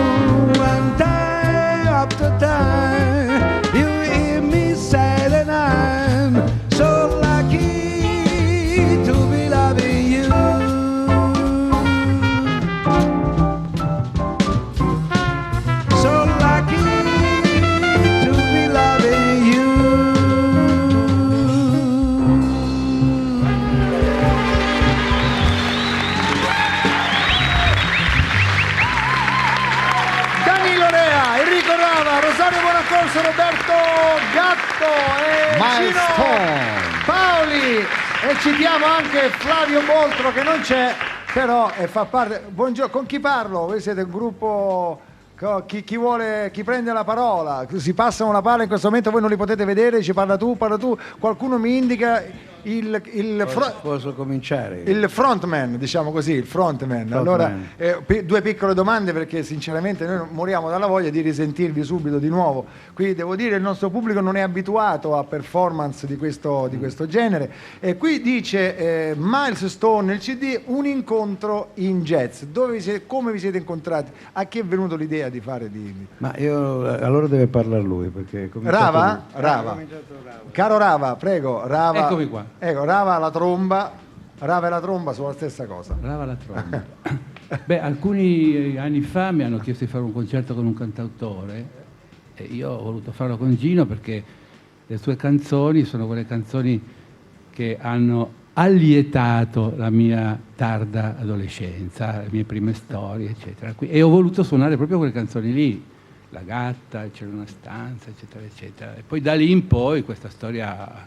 S15: And time after time, you hear me say that I'm so lucky to be loving you.
S2: Milestone Paoli, e citiamo anche Flavio Boltro che non c'è, però fa parte. Buongiorno, con chi parlo? Voi siete un gruppo. Chi vuole, chi prende la parola, si passano la palla in questo momento, voi non li potete vedere, ci parla tu, qualcuno mi indica
S15: posso cominciare?
S2: Il frontman, diciamo così, il frontman. Allora, due piccole domande perché sinceramente noi moriamo dalla voglia di risentirvi subito di nuovo. Qui devo dire il nostro pubblico non è abituato a performance di questo genere. E qui dice Milestone nel CD, un incontro in jazz. Come vi siete incontrati? A chi è venuto l'idea di fare
S15: Ma allora deve parlare lui perché
S2: Rava? Caro Rava, prego. Rava.
S18: Eccomi qua.
S2: Ecco, Rava la tromba. Rava e la tromba sono la stessa cosa.
S18: Rava la tromba. Beh, alcuni anni fa mi hanno chiesto di fare un concerto con un cantautore e io ho voluto farlo con Gino perché le sue canzoni sono quelle canzoni che hanno allietato la mia tarda adolescenza, le mie prime storie, eccetera. E ho voluto suonare proprio quelle canzoni lì, La gatta, C'era una stanza, eccetera, eccetera. E poi da lì in poi questa storia ha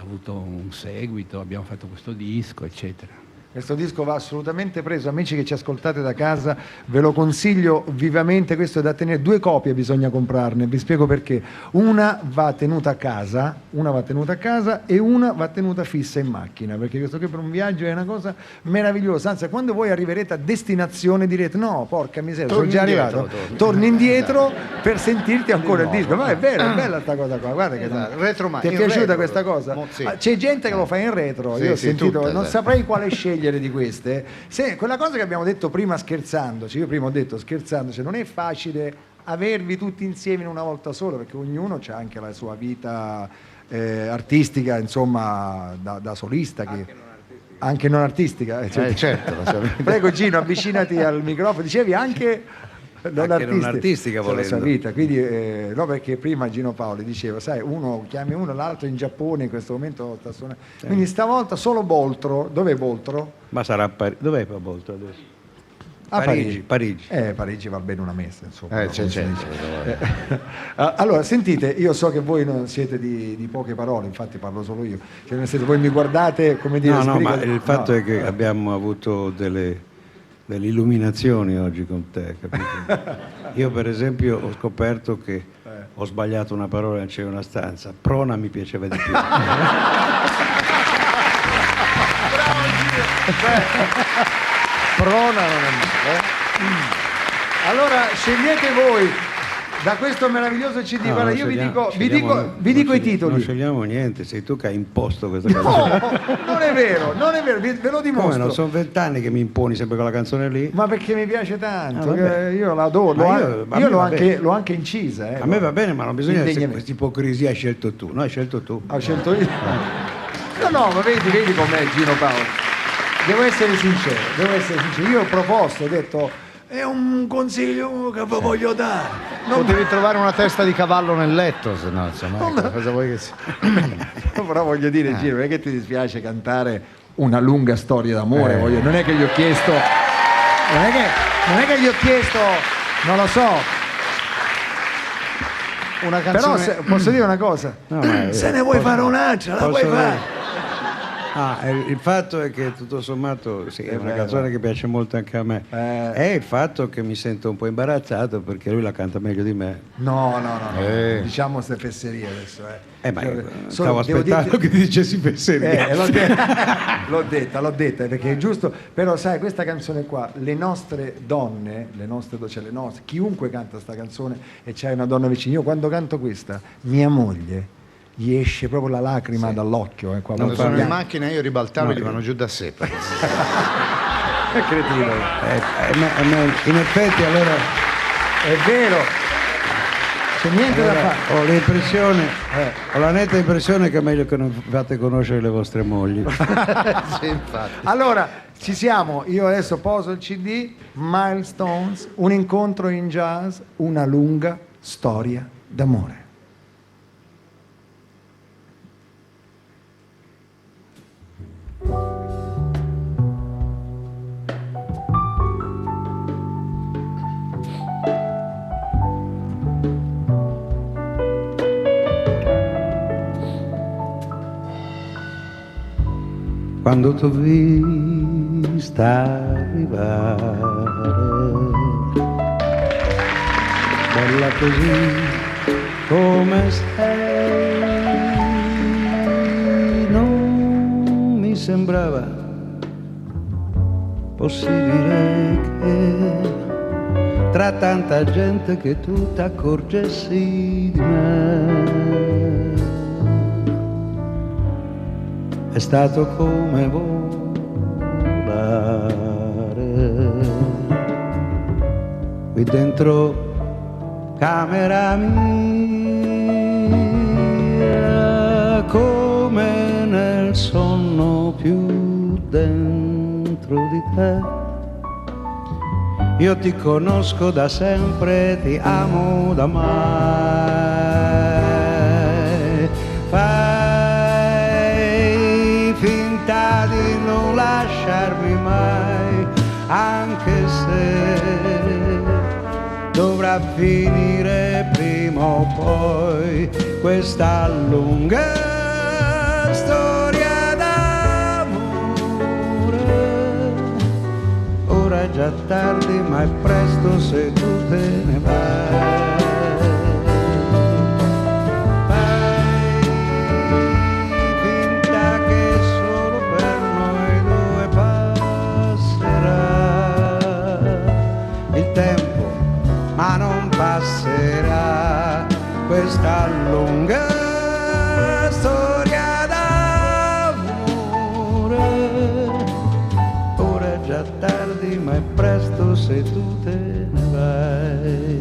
S18: avuto un seguito, abbiamo fatto questo disco, eccetera.
S2: Questo disco va assolutamente preso, amici che ci ascoltate da casa, ve lo consiglio vivamente, questo è da tenere, 2 copie bisogna comprarne, vi spiego perché. Una va tenuta a casa e una va tenuta fissa in macchina, perché questo qui per un viaggio è una cosa meravigliosa, anzi quando voi arriverete a destinazione direte no, porca miseria, sono già arrivato, torni indietro per sentirti ancora il disco, ma è vero, è bella sta cosa qua, guarda che ti è piaciuta questa cosa?
S15: Sì.
S2: C'è gente che lo fa in retro, io ho sentito, tutte, non saprei quale scegliere di queste. Se quella cosa che abbiamo detto prima scherzandoci, io prima ho detto scherzandoci, non è facile avervi tutti insieme in una volta sola perché ognuno ha anche la sua vita artistica, insomma, da solista. Anche non artistica.
S15: Certo.
S2: Prego Gino, avvicinati al microfono. Dicevi anche non
S15: artistica
S2: la sua vita, quindi no, perché prima Gino Paoli diceva sai, uno chiami uno, l'altro in Giappone in questo momento sta suonando, quindi stavolta solo Boltro. Dov'è Boltro?
S15: Ma sarà dov'è Boltro adesso?
S2: A Parigi.
S15: Parigi
S2: va bene una messa, insomma. Allora, sentite, io so che voi non siete di poche parole, infatti parlo solo io. Cioè, nel senso, voi mi guardate, come dire...
S15: No, ma il fatto è che abbiamo avuto delle illuminazioni oggi con te, capito? Io per esempio ho scoperto che ho sbagliato una parola, c'è una stanza. Prona mi piaceva di più.
S2: Prona non è male. Allora scegliete voi da questo meraviglioso CD.
S15: No,
S2: guarda, io vi dico i titoli.
S15: Non scegliamo niente, sei tu che hai imposto questa canzone.
S2: No, non è vero, ve lo dimostro.
S15: Come no? Sono 20 anni che mi imponi sempre quella canzone lì.
S2: Ma perché mi piace tanto, io la adoro, io l'ho anche incisa.
S15: A me va bene, ma non bisogna essere questa ipocrisia, hai scelto tu, no? Hai scelto tu.
S2: Ho scelto io. No, ma vedi com'è Gino Paolo. Devo essere sincero. Io ho proposto, ho detto, è un consiglio che vi voglio dare.
S4: Potevi trovare una testa di cavallo nel letto, se no, insomma, cosa vuoi che sia?
S2: Però voglio dire, Gino, non è che ti dispiace cantare una lunga storia d'amore, non è che gli ho chiesto, non lo so.
S4: Una canzone...
S2: Però posso dire una cosa? Se ne vuoi fare un'altra, la puoi fare.
S15: Il fatto è che tutto sommato sì, è una canzone che piace molto anche a me. È il fatto che mi sento un po' imbarazzato perché lui la canta meglio di me.
S2: No. Diciamo queste fesserie adesso.
S15: Ma stavo aspettando che ti dicessi fesserie.
S2: L'ho detta perché è giusto. Però sai, questa canzone qua, le nostre donne, chiunque canta questa canzone e c'hai una donna vicino, io quando canto questa, mia moglie gli esce proprio la lacrima dall'occhio.
S4: Quando sono in macchina io ribaltavo e gli vanno giù da sé.
S2: È cretino.
S15: In effetti allora
S2: è vero, c'è niente da fare.
S15: Ho la netta impressione che è meglio che non fate conoscere le vostre mogli.
S4: Sì, infatti.
S2: Allora ci siamo, io adesso poso il CD, Milestones, un incontro in jazz, una lunga storia d'amore.
S15: quando t'ho vista arrivare, bella così come sei, non mi sembrava possibile che tra tanta gente che tu t'accorgessi di me. È stato come volare qui dentro camera mia, come nel sonno più dentro di te. Io ti conosco da sempre, ti amo da mai. Fai finta di non lasciarmi mai, anche se dovrà finire prima o poi questa lunga storia d'amore. Ora è già tardi, ma è presto se tu te ne vai. Fai finta che solo per noi due passerà il tempo, ma non passerà questa lunga storia d'amore. Ora è già tardi, ma è presto se tu te ne vai.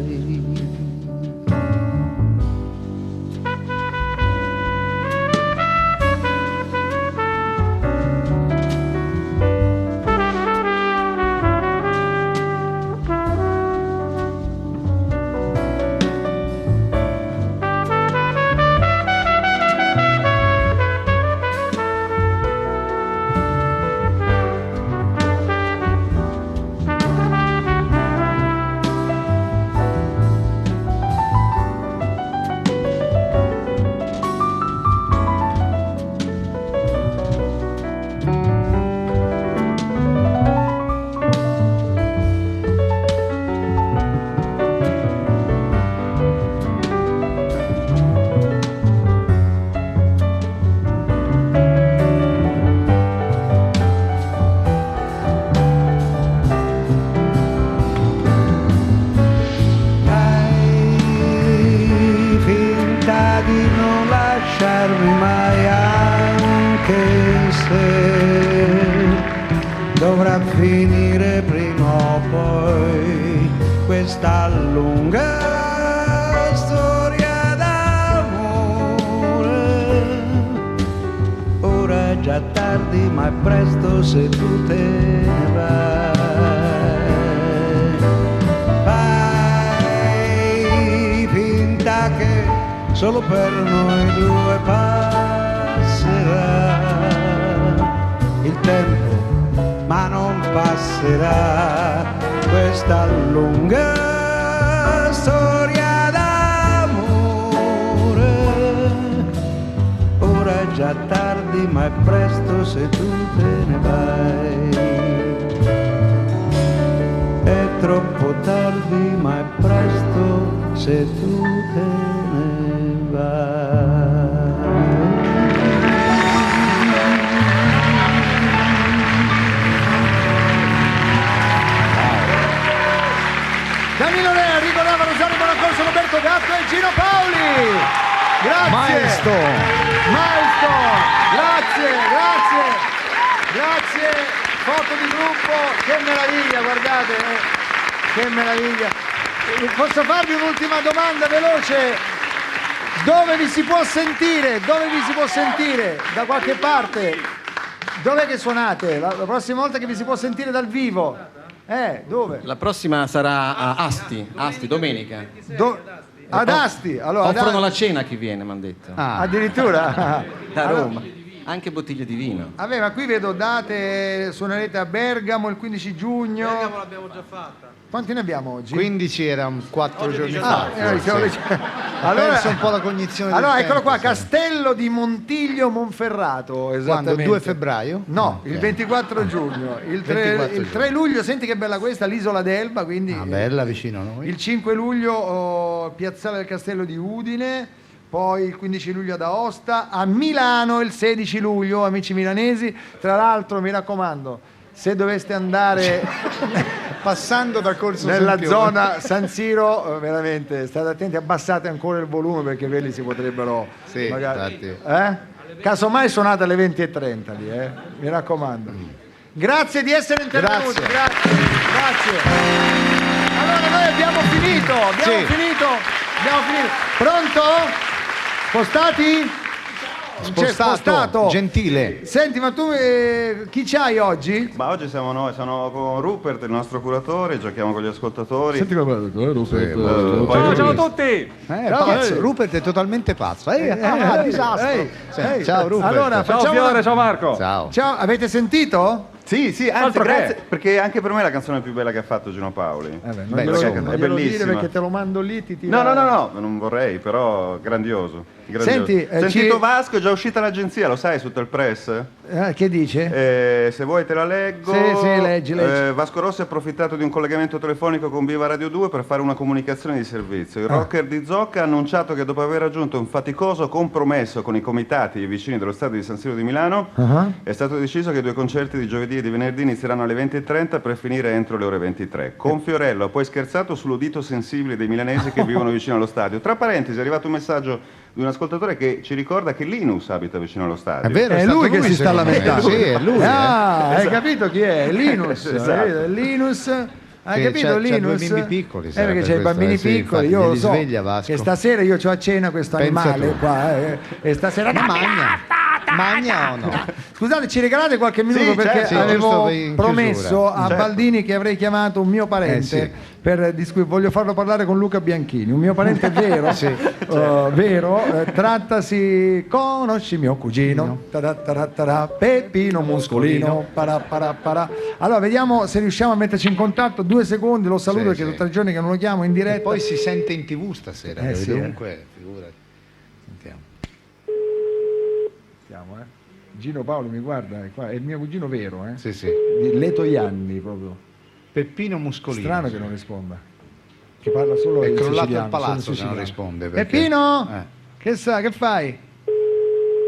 S15: Dovrà finire prima o poi questa lunga storia d'amore. Ora è già tardi, ma è presto se tu te ne vai. Fai finta che solo per noi due passerà il tempo, ma non passerà questa lunga storia d'amore. Ora è già tardi, ma è presto se tu te ne vai. È troppo tardi, ma è presto se tu te ne vai.
S2: Danilo Rea, ricordava Rosario Bonaccorso, Roberto Gatto e Gino Paoli. Grazie.
S4: Maestro.
S2: Grazie. Foto di gruppo, che meraviglia, guardate. Che meraviglia. Posso farvi un'ultima domanda veloce? Dove vi si può sentire? Da qualche parte? Dov'è che suonate? La prossima volta che vi si può sentire dal vivo? Dove?
S5: La prossima sarà a Asti, domenica.
S2: Ad Asti? Allora,
S5: offrono la cena a chi viene, mi hanno detto.
S2: Addirittura?
S5: Da Roma. Anche bottiglie di vino.
S2: Vabbè, ma qui vedo date, suonerete a Bergamo il 15 giugno.
S21: Bergamo l'abbiamo già fatta.
S2: Quanti ne abbiamo oggi?
S21: 15 era 4 giorni fa.
S2: Stiamo dicendo. Ha perso un po' la cognizione del
S4: Allora, eccolo
S2: tempo,
S4: qua,
S2: sì.
S4: Castello di Montiglio Monferrato, esattamente.
S2: Quando? 2 febbraio?
S4: No,
S2: Ok.
S4: il 24 giugno. Il 3 luglio, senti che bella questa, l'isola d'Elba, quindi...
S2: Bella, vicino a noi.
S4: Il 5 luglio Piazzale del Castello di Udine, poi il 15 luglio ad Aosta, a Milano il 16 luglio, amici milanesi. Tra l'altro, mi raccomando, se doveste andare
S2: passando da Corso
S4: nella
S2: Sempione.
S4: zona San Siro, veramente state attenti, abbassate ancora il volume perché quelli si potrebbero magari, casomai suonate alle 20:30 lì, mi raccomando. Grazie di essere intervenuti, grazie. Allora noi abbiamo finito. Pronto? Spostati?
S2: Spostato, gentile.
S4: Senti, ma tu chi c'hai oggi?
S21: Ma oggi siamo noi, sono con Rupert, il nostro curatore, giochiamo con gli ascoltatori.
S4: Senti come Rupert.
S21: Ciao
S10: a tutti!
S2: Pazzo, Rupert è totalmente pazzo. Disastro. Ciao Rupert.
S4: Allora,
S21: ciao Fiore, ciao Marco.
S2: Ciao,
S4: avete sentito?
S21: Sì, anzi
S4: Altro
S21: grazie,
S4: che.
S21: perché anche per me è la canzone più bella che ha fatto Gino Paoli.
S4: Non
S21: Perché
S4: glielo
S21: è
S4: dire
S21: bellissima.
S4: perché te lo mando lì, ti
S21: No,
S4: tira...
S21: non vorrei, però grandioso.
S4: Senti,
S21: Sentito Vasco, è già uscita l'agenzia, lo sai, sotto il press?
S4: Che dice?
S21: Se vuoi te la leggo.
S4: Sì, leggi.
S21: Vasco Rossi ha approfittato di un collegamento telefonico con Viva Radio 2 per fare una comunicazione di servizio. Il rocker di Zocca ha annunciato che dopo aver raggiunto un faticoso compromesso con i comitati e i vicini dello stadio di San Siro di Milano, è stato deciso che i 2 concerti di giovedì e di venerdì inizieranno alle 20:30 per finire entro le ore 23. Con Fiorello ha poi scherzato sull'udito sensibile dei milanesi che vivono vicino allo stadio. Tra parentesi è arrivato un messaggio di un ascoltatore che ci ricorda che Linus abita vicino allo stadio.
S4: È vero, è lui che si sta lamentando.
S21: Sì, è lui.
S4: Hai capito chi è? Linus.
S21: Esatto.
S4: Linus. Hai capito
S2: c'ha
S4: Linus?
S2: 2 bimbi piccoli,
S4: Perché c'è i bambini piccoli, io lo so.
S2: Sveglia, Vasco.
S4: Che stasera io ho a cena questo animale qua, e stasera
S2: magna o no?
S4: Scusate, ci regalate qualche minuto perché avevo promesso a Baldini che avrei chiamato un mio parente per voglio farlo parlare con Luca Bianchini, un mio parente vero, vero, trattasi, conosci mio cugino, Peppino Muscolino, allora vediamo se riusciamo a metterci in contatto, 2 secondi, lo saluto perché sono 3 giorni che non lo chiamo in diretta.
S2: E poi si sente in TV stasera, dunque figurati.
S4: Sentiamo, Gino Paoli mi guarda, è il mio cugino vero,
S2: Sì.
S4: Di Leto Ianni proprio.
S2: Peppino Muscolino.
S4: Strano che non risponda. Che parla solo
S2: è
S4: in
S2: crollato
S4: siciliano,
S2: al palazzo
S4: solo
S2: se non
S4: siciliano.
S2: risponde. Perché...
S4: Peppino! Che fai?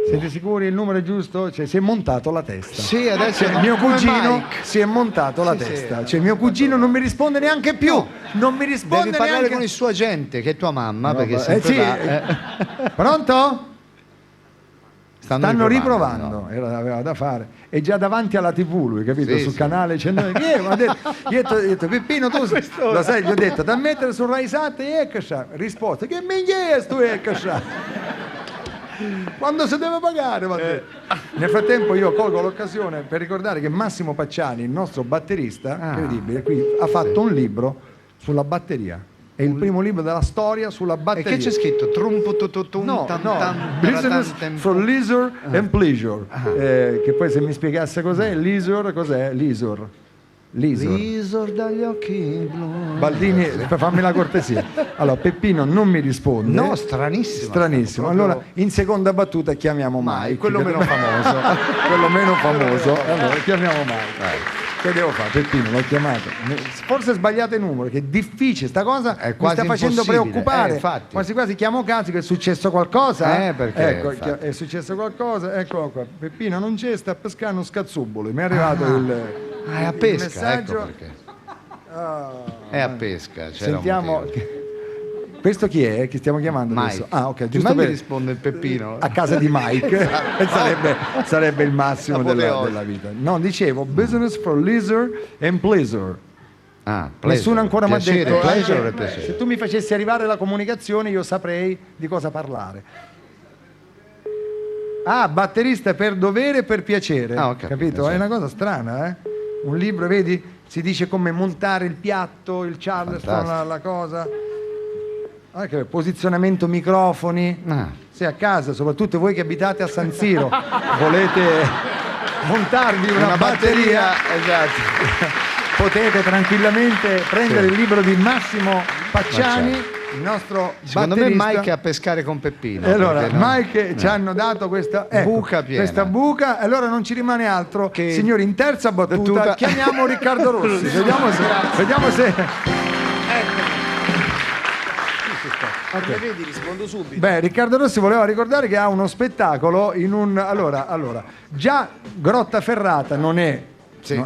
S4: Siete sicuri il numero è giusto? Cioè, si è montato la testa.
S2: Sì, adesso
S4: mio cugino si è montato la testa. Cioè, mio cugino non mi risponde neanche più. Non mi risponde
S2: Devi parlare
S4: neanche.
S2: con il suo agente, che è tua mamma, perché sempre
S4: sì.
S2: là,
S4: Pronto? Stanno
S2: riprovando,
S4: riprovando. Aveva da fare. È già davanti alla TV lui, capito?
S2: Sì,
S4: sul
S2: sì.
S4: canale 100. Io ho detto, Peppino, tu lo sai, gli ho detto, da mettere sul Rai 7 Ecascia. Risposta, che minchia è stu Ecascia? Quando si deve pagare? Nel frattempo io colgo l'occasione per ricordare che Massimo Pacciani, il nostro batterista, incredibile, qui ha fatto un libro sulla batteria. È il primo libro della storia sulla batteria.
S2: E che c'è scritto?
S4: No, Business for Leisure and Pleasure. Che poi se mi spiegasse cos'è Leisure.
S2: Lisor dagli occhi blu.
S4: Baldini, fammi la cortesia. Allora, Peppino non mi risponde.
S2: No, stranissimo.
S4: Stranissimo. Allora, in seconda battuta chiamiamo Mike.
S2: Quello meno famoso.
S4: Quello meno famoso. Allora, chiamiamo Mike. Che devo fare? Peppino, l'ho chiamato. Forse sbagliate il numero, che è difficile. Sta cosa mi sta facendo preoccupare. Quasi quasi chiamo Cazzi che è successo qualcosa.
S2: Perché?
S4: Ecco, è successo qualcosa. Eccolo qua. Peppino non c'è, sta pescando uno scazzubolo. Mi è arrivato
S2: è a pesca,
S4: messaggio.
S2: ecco perché. È a pesca.
S4: Sentiamo. Questo chi è che stiamo chiamando adesso?
S2: Mike.
S4: Ok, giusto
S2: per risponde il Peppino.
S4: A casa di Mike. sarebbe il massimo della vita. No, dicevo Business for Leisure and Pleasure. Nessuno ancora mi ha detto. Se tu mi facessi arrivare la comunicazione io saprei di cosa parlare. Batterista per dovere e per piacere. Capito? È una cosa strana, Un libro, vedi? Si dice come montare il piatto, il Charleston, la cosa. Anche posizionamento microfoni. Se a casa, soprattutto voi che abitate a San Siro, volete montarvi una batteria, esatto. Potete tranquillamente prendere il libro di Massimo Pacciani il nostro
S2: secondo me
S4: batterista.
S2: Mike è a pescare con Peppino.
S4: E allora,
S2: perché no?
S4: Mike ci hanno dato questa
S2: buca piena.
S4: Questa buca, e allora non ci rimane altro che, signori, in terza battuta chiamiamo Riccardo Rossi. Vediamo se
S3: Okay. Vedi, rispondo subito.
S4: Beh, Riccardo Rossi voleva ricordare che ha uno spettacolo in un... Allora, già Grottaferrata non è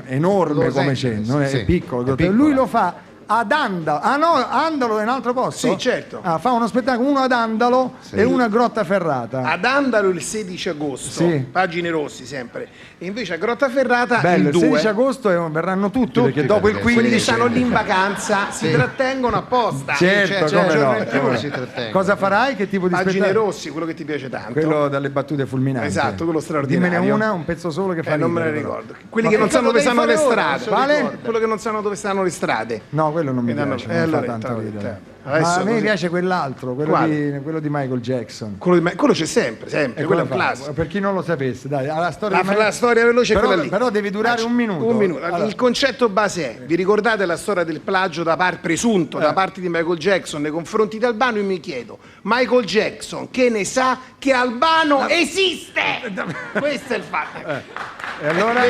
S4: enorme come c'è, non è, è piccolo. Lui lo fa ad Andalo. Ah no, Andalo è un altro posto?
S3: Sì, certo.
S4: Fa uno spettacolo, uno ad Andalo e uno a Grottaferrata.
S3: Ad Andalo il 16 agosto, Pagine Rossi sempre. E invece a Grottaferrata
S4: il 2. 16 agosto verranno tutti, perché dopo il 15...
S3: Quelli che stanno lì in vacanza si trattengono apposta.
S4: Certo, come no.
S3: Si trattengono.
S4: Cosa farai? Che tipo di
S3: Pagine
S4: spettacolo?
S3: Rossi, quello che ti piace tanto.
S4: Quello dalle battute fulminanti.
S3: Esatto, quello straordinario.
S4: Dimmene un pezzo solo che fa
S3: non me ne
S4: ridere,
S3: ricordo. Quelli che non sanno dove stanno le strade.
S4: Quale?
S3: Quello che non sanno dove stanno le strade.
S4: No, quello non mi piace, non fa tanto ridere. A me piace quell'altro, quello di Michael Jackson.
S3: Quello c'è sempre, quello è un classico.
S4: Per chi non lo sapesse, dai, la storia
S3: veloce è quella lì.
S4: Però devi durare un minuto.
S3: Allora. Il concetto base è: vi ricordate la storia del plagio presunto da parte di Michael Jackson nei confronti di Albano? Io mi chiedo, Michael Jackson che ne sa che Albano esiste? Questo è il fatto.
S4: E allora?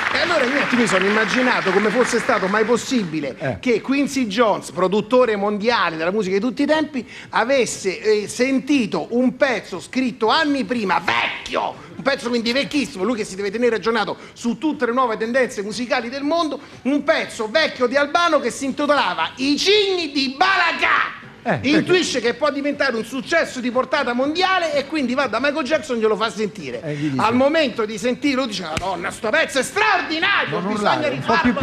S3: E allora io mi sono immaginato come fosse stato mai possibile che Quincy Jones, produttore mondiale della musica di tutti i tempi, avesse sentito un pezzo scritto anni prima, vecchio, un pezzo quindi vecchissimo, lui che si deve tenere aggiornato su tutte le nuove tendenze musicali del mondo, un pezzo vecchio di Albano che si intitolava I Cigni di Balagà. Intuisce che può diventare un successo di portata mondiale e quindi va da Michael Jackson e glielo fa sentire. Al momento di sentirlo dice: Madonna, sto pezzo è straordinario, bisogna rifarlo.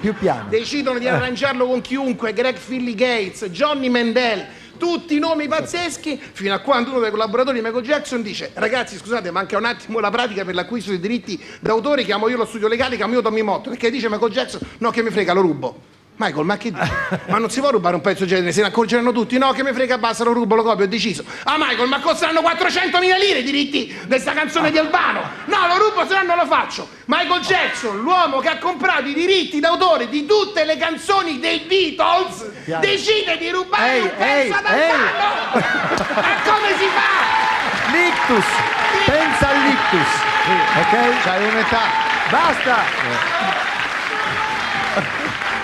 S4: Più piano.
S3: Decidono di arrangiarlo con chiunque, Greg Philly Gates, Johnny Mandel, tutti i nomi pazzeschi, fino a quando uno dei collaboratori di Michael Jackson dice: ragazzi, scusate, manca un attimo la pratica per l'acquisto dei diritti d'autore, chiamo io lo studio legale, chiamo io Tommy Motto. Perché dice Michael Jackson: no, che mi frega, lo rubo. Michael, ma che dici? Ma non si può rubare un pezzo del genere, se ne accorgeranno tutti. No, che mi frega, basta, lo rubo, lo copio, ho deciso. Ah, Michael, ma costeranno 400.000 lire i diritti di questa canzone di Albano. No, lo rubo, se no non lo faccio. Michael Jackson, l'uomo che ha comprato i diritti d'autore di tutte le canzoni dei Beatles, decide di rubare un pezzo ad Albano. Ma come si fa?
S4: L'ictus, pensa all'ictus. Ok?
S2: C'hai un'età.
S4: Basta.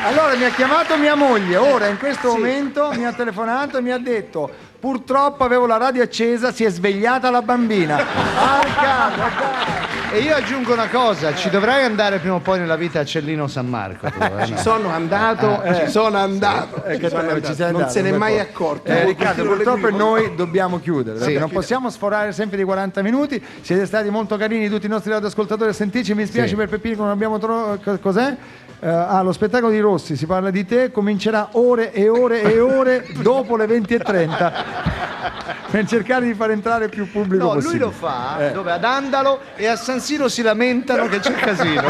S4: Allora mi ha chiamato mia moglie, ora in questo momento mi ha telefonato e mi ha detto: purtroppo avevo la radio accesa, si è svegliata la bambina.
S2: E io aggiungo una cosa, ci dovrai andare prima o poi nella vita a Cellino San Marco.
S3: Ci sono andato. Non se n'è mai accorto.
S4: Riccardo, purtroppo noi dobbiamo chiudere, non possiamo sforare sempre di 40 minuti. Siete stati molto carini tutti i nostri radioascoltatori a sentirci. Mi spiace per Peppino che non abbiamo trovato. Cos'è? Lo spettacolo di Rossi, si parla di te, comincerà ore e ore e ore dopo le 20:30 per cercare di far entrare più pubblico possibile.
S2: Lui lo fa dove ad Andalo e a San Siro si lamentano che c'è casino.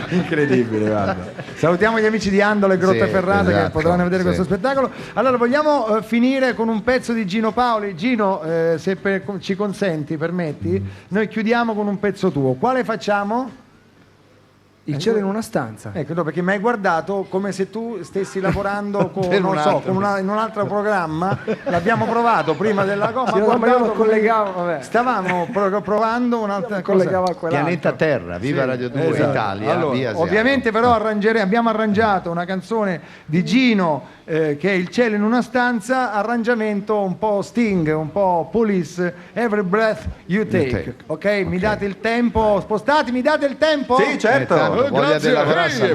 S4: Incredibile, guarda. Salutiamo gli amici di Andalo e Grottaferrata che potranno vedere questo spettacolo. Allora vogliamo finire con un pezzo di Gino Paoli. Gino, se ci consenti, permetti, noi chiudiamo con un pezzo tuo. Quale facciamo?
S1: Il cielo in una stanza.
S4: Ecco, no, perché mi hai guardato come se tu stessi lavorando con, in un altro programma. L'abbiamo provato prima della cosa.
S1: Sì, ma io lo collegavo, vabbè.
S4: Stavamo provando un'altra cosa.
S2: Pianeta Terra, viva Radio 2 Italia.
S4: Allora, ovviamente però abbiamo arrangiato una canzone di Gino che è Il cielo in una stanza, arrangiamento un po' Sting, un po' Police, Every Breath You Take. Ok? Mi date il tempo? Spostati, mi date il tempo?
S21: Sì, certo.
S2: Grazie.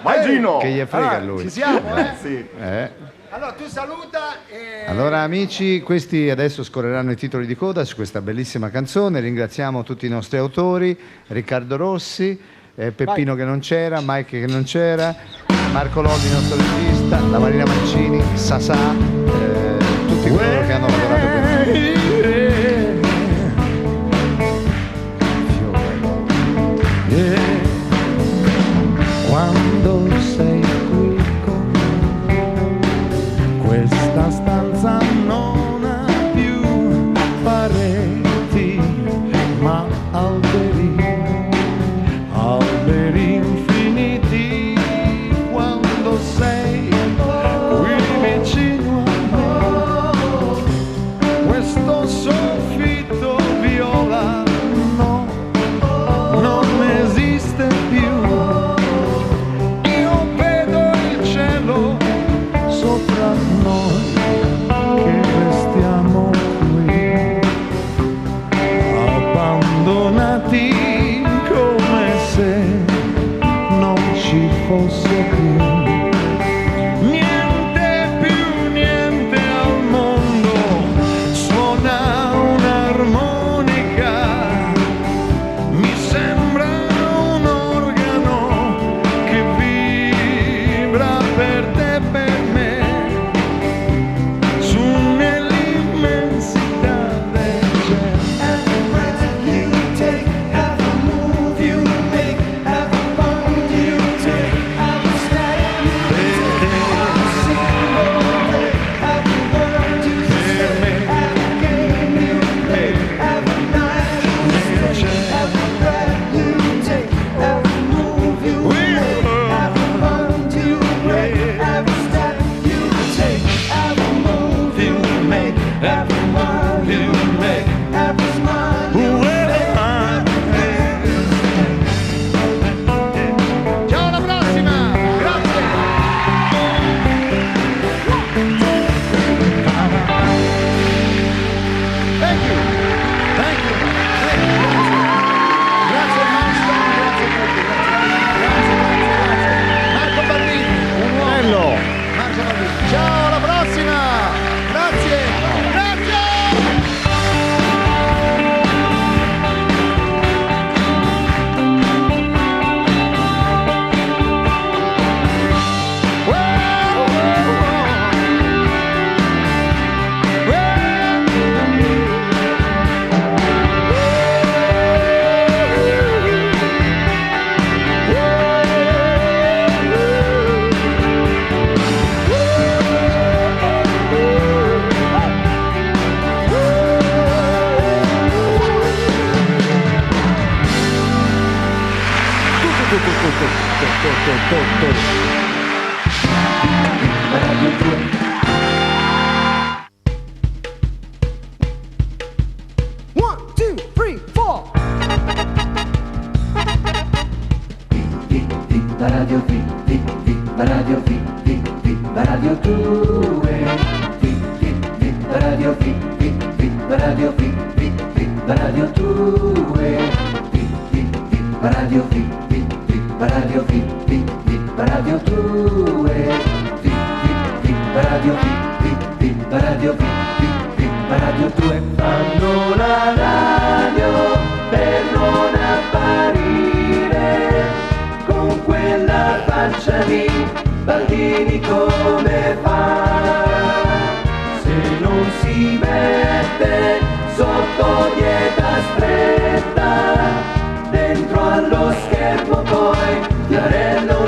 S21: Vai Gino!
S2: Che gli frega
S4: allora,
S2: lui.
S4: Ci siamo,
S21: Sì.
S4: Allora tu saluta
S2: Allora amici, questi adesso scorreranno i titoli di coda su questa bellissima canzone. Ringraziamo tutti i nostri autori, Riccardo Rossi, Peppino che non c'era, Mike che non c'era, Marco Lolli il nostro regista, la Marina Mancini, Sasà, tutti coloro che hanno lavorato per noi.
S15: Quando sei qui con me, questa stanza non ha più pareti, ma alberi infiniti.
S8: Radio Fi, Radio Fi, Radio 2. Radio Fi, Radio Fi, Radio 2. Radio Fi, Radio Fi, Radio 2. Radio Fi, Radio Fi, Radio 2. Fanno la radio per non apparire con quella faccia di Baldini, come fa? Se non si mette sotto dieta stretta, dentro allo schermo poi Fiorello